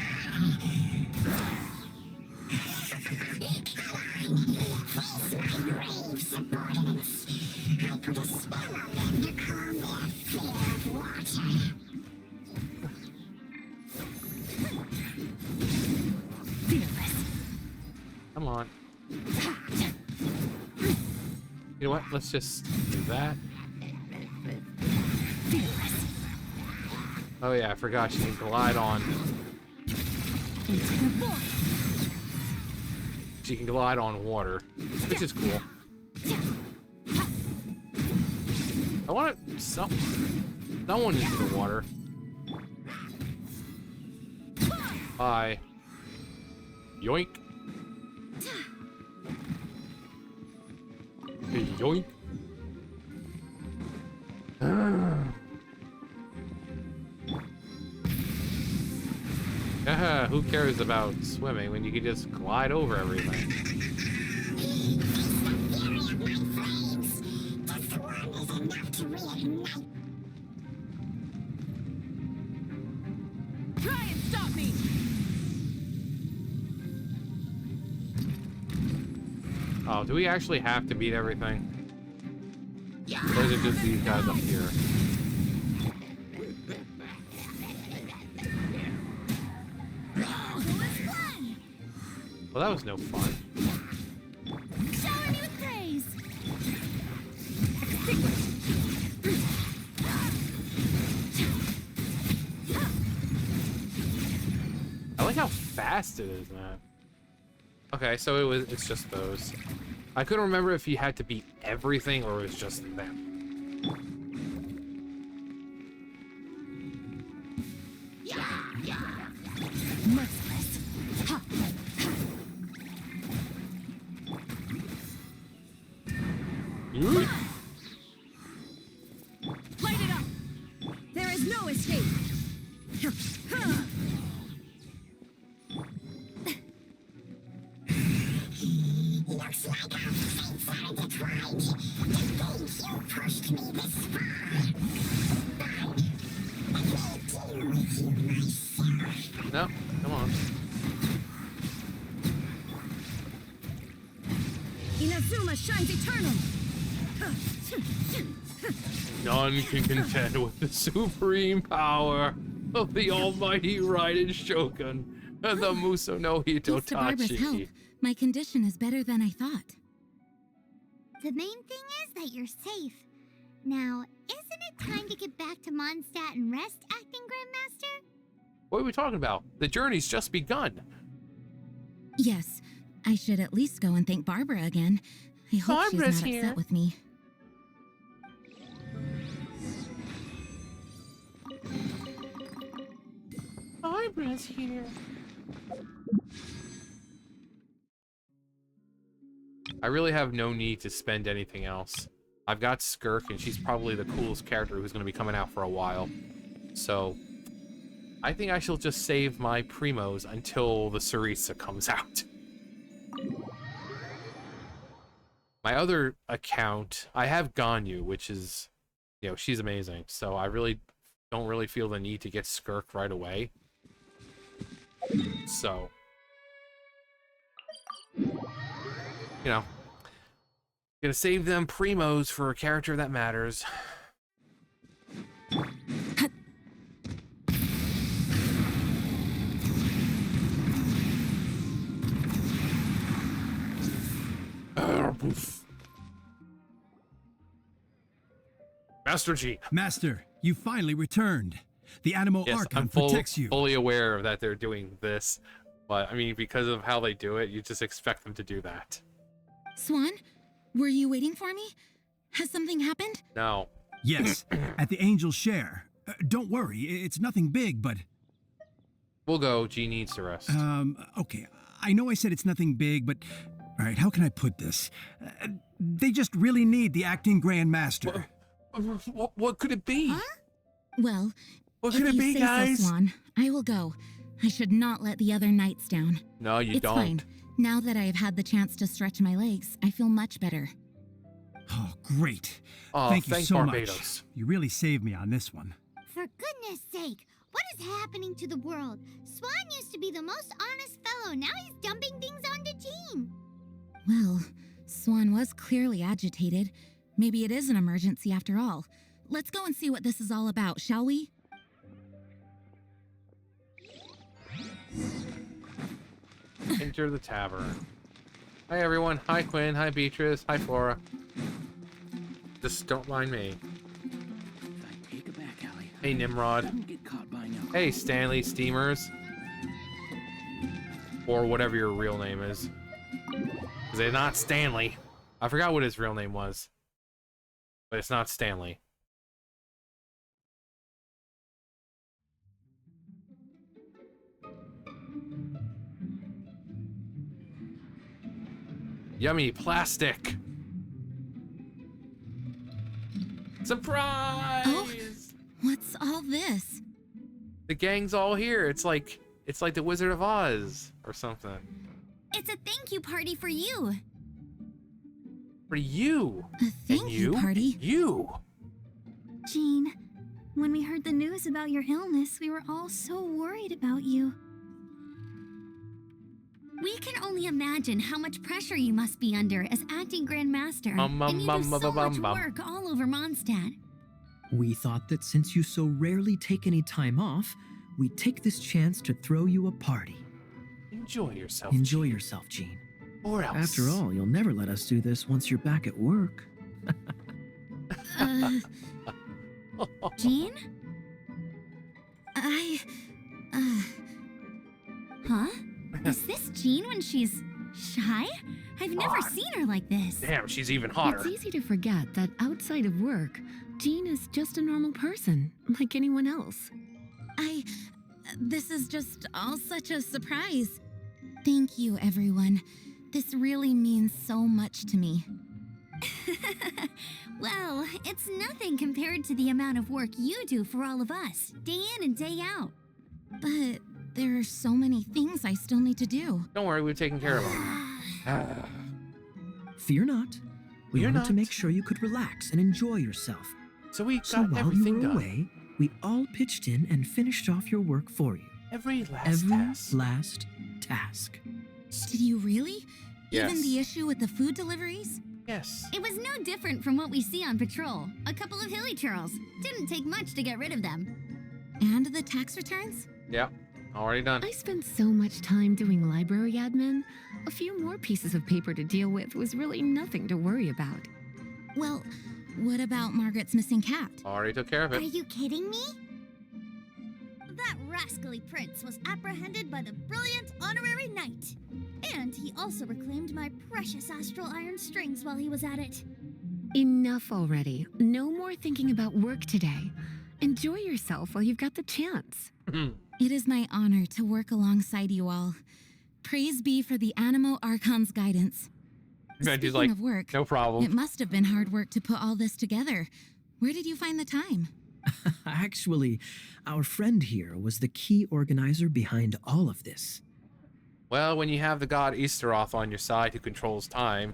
Face my grave subordinates. I put a spell on them to calm their fear of water. Fearless. Come on. You know what? Let's just do that. Fearless. Oh yeah, I forgot you can glide on. She can glide on water, which is cool. I want to someone into the water. Bye. Yoink. Yoink. Who cares about swimming when you can just glide over everything? Try and stop me! Oh, do we actually have to beat everything? Or is it just these guys up here? Well, that was no fun. Shower me with praise! I like how fast it is, man. Okay, so it's just those. I couldn't remember if you had to beat everything or it was just them. Merciless. Ha. Light it up! There is no escape! Looks like our fates are intertwined. To think you pushed me this far. But I will deal with you myself. No, come on. Inazuma shines eternal! None can contend with the supreme power of the almighty Raiden Shogun and the Musonohi Thanks to Barbara's help, Totachi. my condition is better than I thought. The main thing is that you're safe. Now, isn't it time to get back to Mondstadt and rest, Acting Grandmaster? What are we talking about? The journey's just begun. Yes, I should at least go and thank Barbara again. I hope Barbara's she's not here. upset with me. Barbara's here. I really have no need to spend anything else. I've got Skirk, and she's probably the coolest character who's going to be coming out for a while. So, I think I shall just save my Primos until the Sarisa comes out. My other account, I have Ganyu, which is you know, she's amazing. So I really don't really feel the need to get Skirk right away. So, you know, gonna save them primos for a character that matters. Master G. Master, you finally returned. The Animal Yes, Archon I'm protects you. fully aware that they're doing this, but I mean, because of how they do it, you just expect them to do that. Swan, were you waiting for me? Has something happened? No. Yes, at the Angel's Share. Don't worry, it's nothing big, but... We'll go. G needs to rest. Okay. I know I said it's nothing big, but... All right, how can I put this? They just really need the acting Grand Master. What could it be? Huh? Well, What if could it you be, say guys? so, Swan, I will go. I should not let the other knights down. No, you It's don't. fine. Now that I have had the chance to stretch my legs, I feel much better. Oh, great. Oh, Thank you thanks, so Barbados. much. You really saved me on this one. For goodness sake, what is happening to the world? Swan used to be the most honest fellow. Now he's dumping things onto Jean. Well, Swan was clearly agitated. Maybe it is an emergency after all. Let's go and see what this is all about, shall we? Enter the tavern. Hi, everyone. Hi, Quinn. Hi, Beatrice. Hi, Flora. Just don't mind me. Take it back, Allie. Hey, Nimrod. Don't get caught buying alcohol. Hey, Stanley Steamers. Or whatever your real name is. Is it not Stanley? I forgot what his real name was. But it's not Stanley. Yummy plastic. Surprise! Oh, what's all this? The gang's all here. It's like the Wizard of Oz or something. It's a thank you party for you. For you. A thank you party? You. Jean, when we heard the news about your illness, we were all so worried about you. We can only imagine how much pressure you must be under as acting Grand Master. And you do so much work all over Mondstadt. We thought that since you so rarely take any time off, we'd take this chance to throw you a party. Enjoy yourself. Enjoy yourself, Jean. Or else. After all, you'll never let us do this once you're back at work. Jean? Huh? Is this Jean when she's shy? I've never seen her like this. Damn, she's even hotter. It's easy to forget that outside of work, Jean is just a normal person, like anyone else. This is just all such a surprise. Thank you, everyone. This really means so much to me. Well, it's nothing compared to the amount of work you do for all of us, day in and day out. But there are so many things I still need to do. Don't worry, we've taken care of them. Fear not. We Fear wanted not. to make sure you could relax and enjoy yourself. So we got So while everything you were done. away, we all pitched in and finished off your work for you. Every last Every task. last task. Did you really? Yes. Even the issue with the food deliveries? Yes. It was no different from what we see on patrol. A couple of hilly churls. Didn't take much to get rid of them. And the tax returns? Yep. Already done. I spent so much time doing library admin. A few more pieces of paper to deal with was really nothing to worry about. Well, what about Margaret's missing cat? Already took care of Are it. you kidding me? That rascally prince was apprehended by the brilliant honorary knight. And he also reclaimed my precious astral iron strings while he was at it. Enough already. No more thinking about work today. Enjoy yourself while you've got the chance. It is my honor to work alongside you all. Praise be for the Animo Archon's guidance. Benji's Speaking like, of work, no problem. it must have been hard work to put all this together. Where did you find the time? Actually, our friend here was the key organizer behind all of this. Well, when you have the god Easteroth on your side who controls time.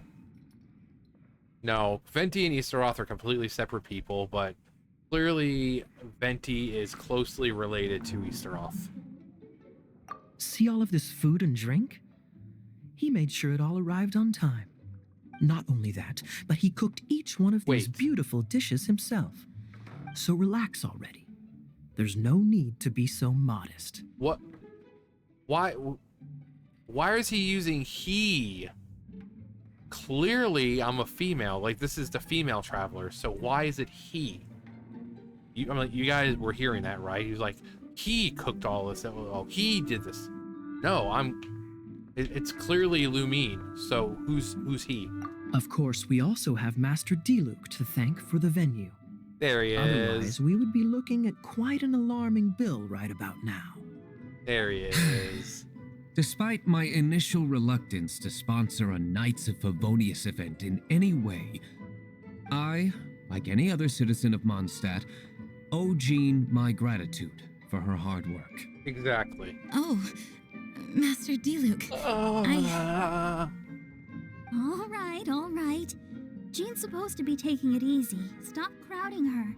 No, Venti and Easteroth are completely separate people, but Clearly, Venti is closely related to Easteroth. See all of this food and drink? He made sure it all arrived on time. Not only that, but he cooked each one of these Wait. beautiful dishes himself. So relax already. There's no need to be so modest. What? Why is he using he? Clearly, I'm a female. Like, this is the female traveler, so why is it he? I mean, you guys were hearing that, right? He was like, he cooked all this. Oh, he did this. No, it's clearly Lumine, so who's he? Of course, we also have Master Diluc to thank for the venue. There he is. Otherwise, we would be looking at quite an alarming bill right about now. There he is. Despite my initial reluctance to sponsor a Knights of Favonius event in any way, I, like any other citizen of Mondstadt, owe Jean my gratitude for her hard work. Exactly. Oh, Master Diluc. All right. Jean's supposed to be taking it easy. Stop crowding her.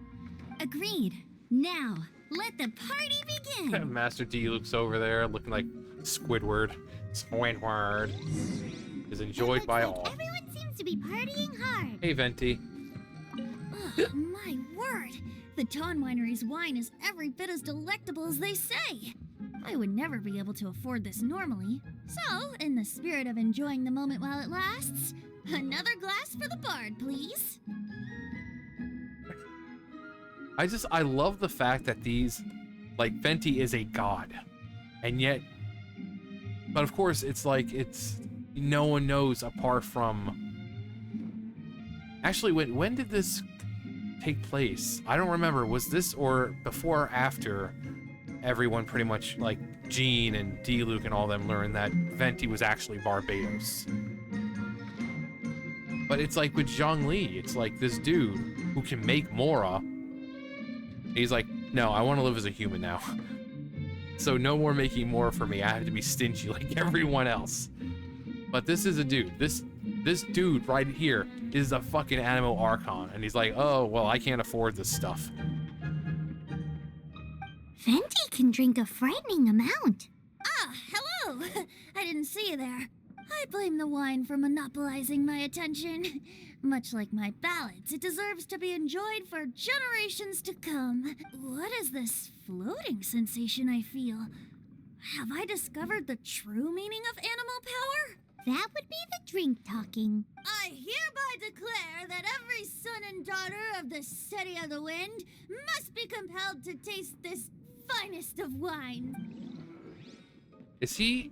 Agreed. Now, let the party begin. Master D looks over there looking like Squidward. Squidward is enjoyed by all. Everyone seems to be partying hard. Hey, Venti. Oh, my word. The Dawn Winery's wine is every bit as delectable as they say. I would never be able to afford this normally. So, in the spirit of enjoying the moment while it lasts, another glass for the bard, please. I love the fact that these, like, Venti is a god. And yet, but of course, it's like, no one knows apart from, actually, when did this take place? I don't remember. Was this or before or after everyone pretty much, like, Jean and Diluc and all them learned that Venti was actually Barbados? But it's like with Zhongli, it's like this dude who can make Mora. He's like, no, I want to live as a human now. So no more making Mora for me. I have to be stingy like everyone else. But this is a dude. This dude right here is a fucking Animo Archon. And he's like, oh, well, I can't afford this stuff. Venti can drink a frightening amount. Ah, hello! I didn't see you there. I blame the wine for monopolizing my attention. Much like my ballads, it deserves to be enjoyed for generations to come. What is this floating sensation I feel? Have I discovered the true meaning of animal power? That would be the drink talking. I hereby declare that every son and daughter of the City of the Wind must be compelled to taste this finest of wine. Is he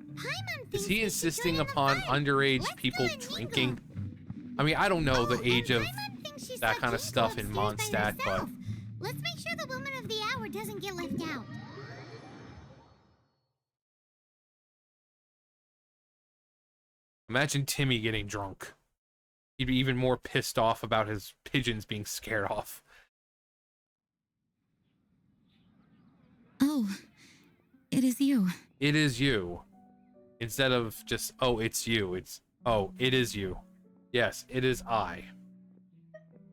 insisting upon underage people drinking? I mean, I don't know the age of that kind of stuff in Mondstadt, but let's make sure the woman of the hour doesn't get left out. imagine Timmy getting drunk. He'd be even more pissed off about his pigeons being scared off. Oh, it is you. It is you. Instead of just, oh, it's you. It's, oh, it is you. Yes, it is I.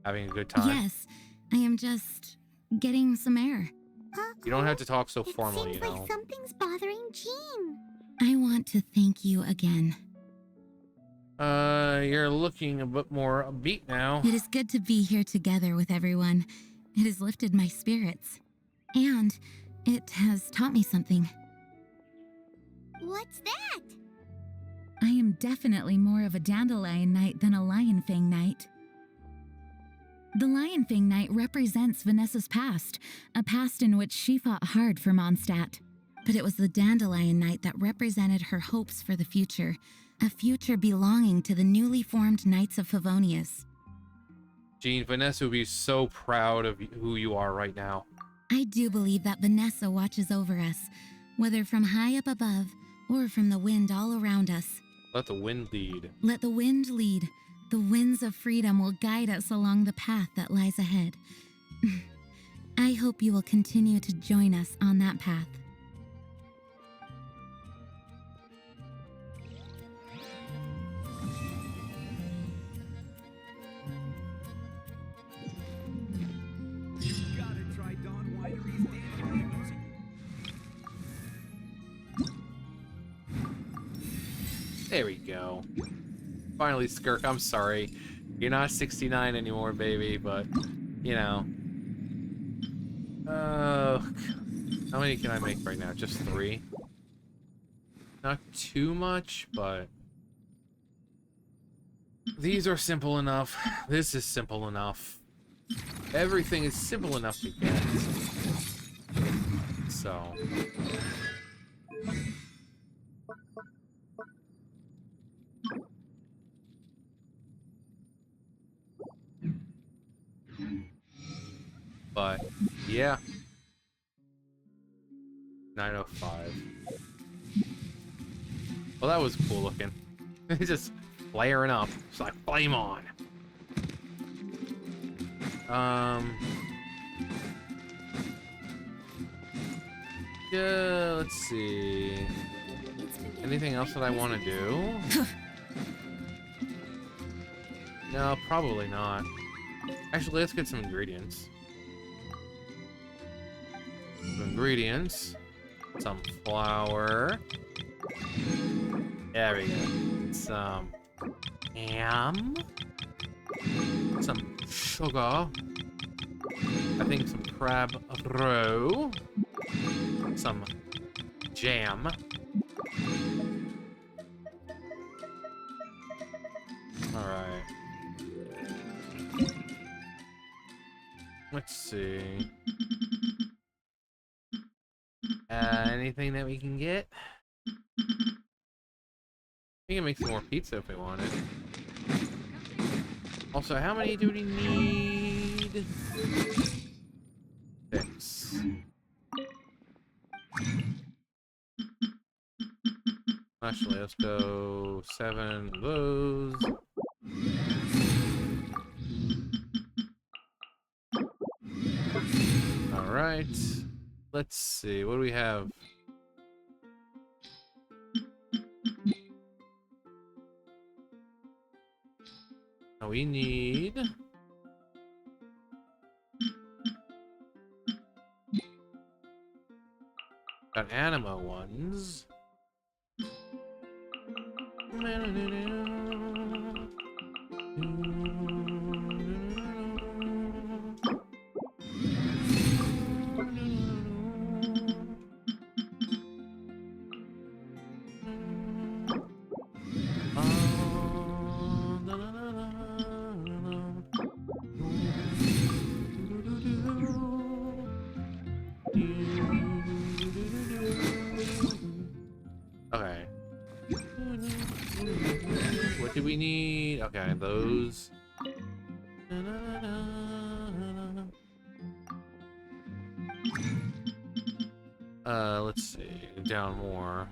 Having a good time. Yes, I am just getting some air. You don't have to talk so formally, Seems like something's bothering Jean. I want to thank you again. You're looking a bit more upbeat now. It is good to be here together with everyone. It has lifted my spirits. And it has taught me something. What's that? I am definitely more of a Dandelion Knight than a Lion Fang Knight. The Lion Fang Knight represents Vanessa's past, a past in which she fought hard for Mondstadt. But it was the Dandelion Knight that represented her hopes for the future, a future belonging to the newly formed Knights of Favonius. Jean, Vanessa would be so proud of who you are right now. I do believe that Vanessa watches over us, whether from high up above or from the wind all around us. Let the wind lead. Let the wind lead. The winds of freedom will guide us along the path that lies ahead. I hope you will continue to join us on that path. You gotta There we go. Finally, Skirk, I'm sorry. You're not 69 anymore, baby, but, you know. Oh, how many can I make right now? Just 3? Not too much, but these are simple enough. This is simple enough. Everything is simple enough to get. So. But, yeah. 905. Well, that was cool looking. It's just flaring up. It's like, flame on. Yeah, let's see. Anything else that I want to do? No, probably not. Actually, let's get some ingredients. Some flour. There we go. Some ham. Some sugar. I think some crab roe. Some jam. Alright. Let's see. Anything that we can get? We can make some more pizza if we wanted. Also, how many do we need? 6. Actually, let's go 7 of those. Alright. Let's see, what do we have? Now we need... got anima ones. Okay. What do we need? Okay, those. Let's see. Down more.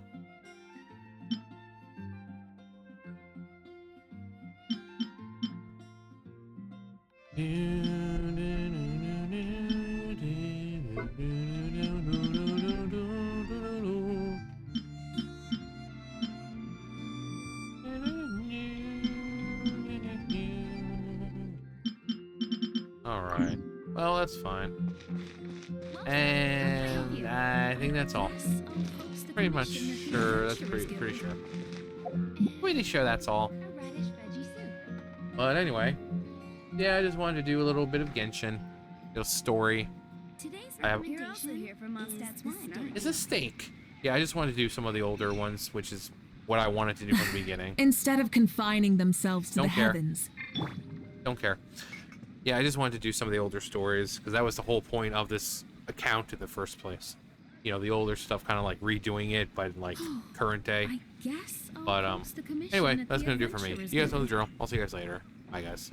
Alright. Well, that's fine. And I think that's all. Pretty much sure. That's pretty sure. Pretty sure that's all. But anyway. Yeah, I just wanted to do a little bit of Genshin. A little story. I have... You're also here for Mondstadt's wine. It's a steak. Yeah, I just wanted to do some of the older ones, which is what I wanted to do from the beginning. Instead of confining themselves to the heavens. Don't care. Yeah, I just wanted to do some of the older stories, because that was the whole point of this account in the first place. You know, the older stuff, kind of like redoing it, but like current day. I guess But anyway, that's gonna do it for me. You guys know the drill. I'll see you guys later. Bye, guys.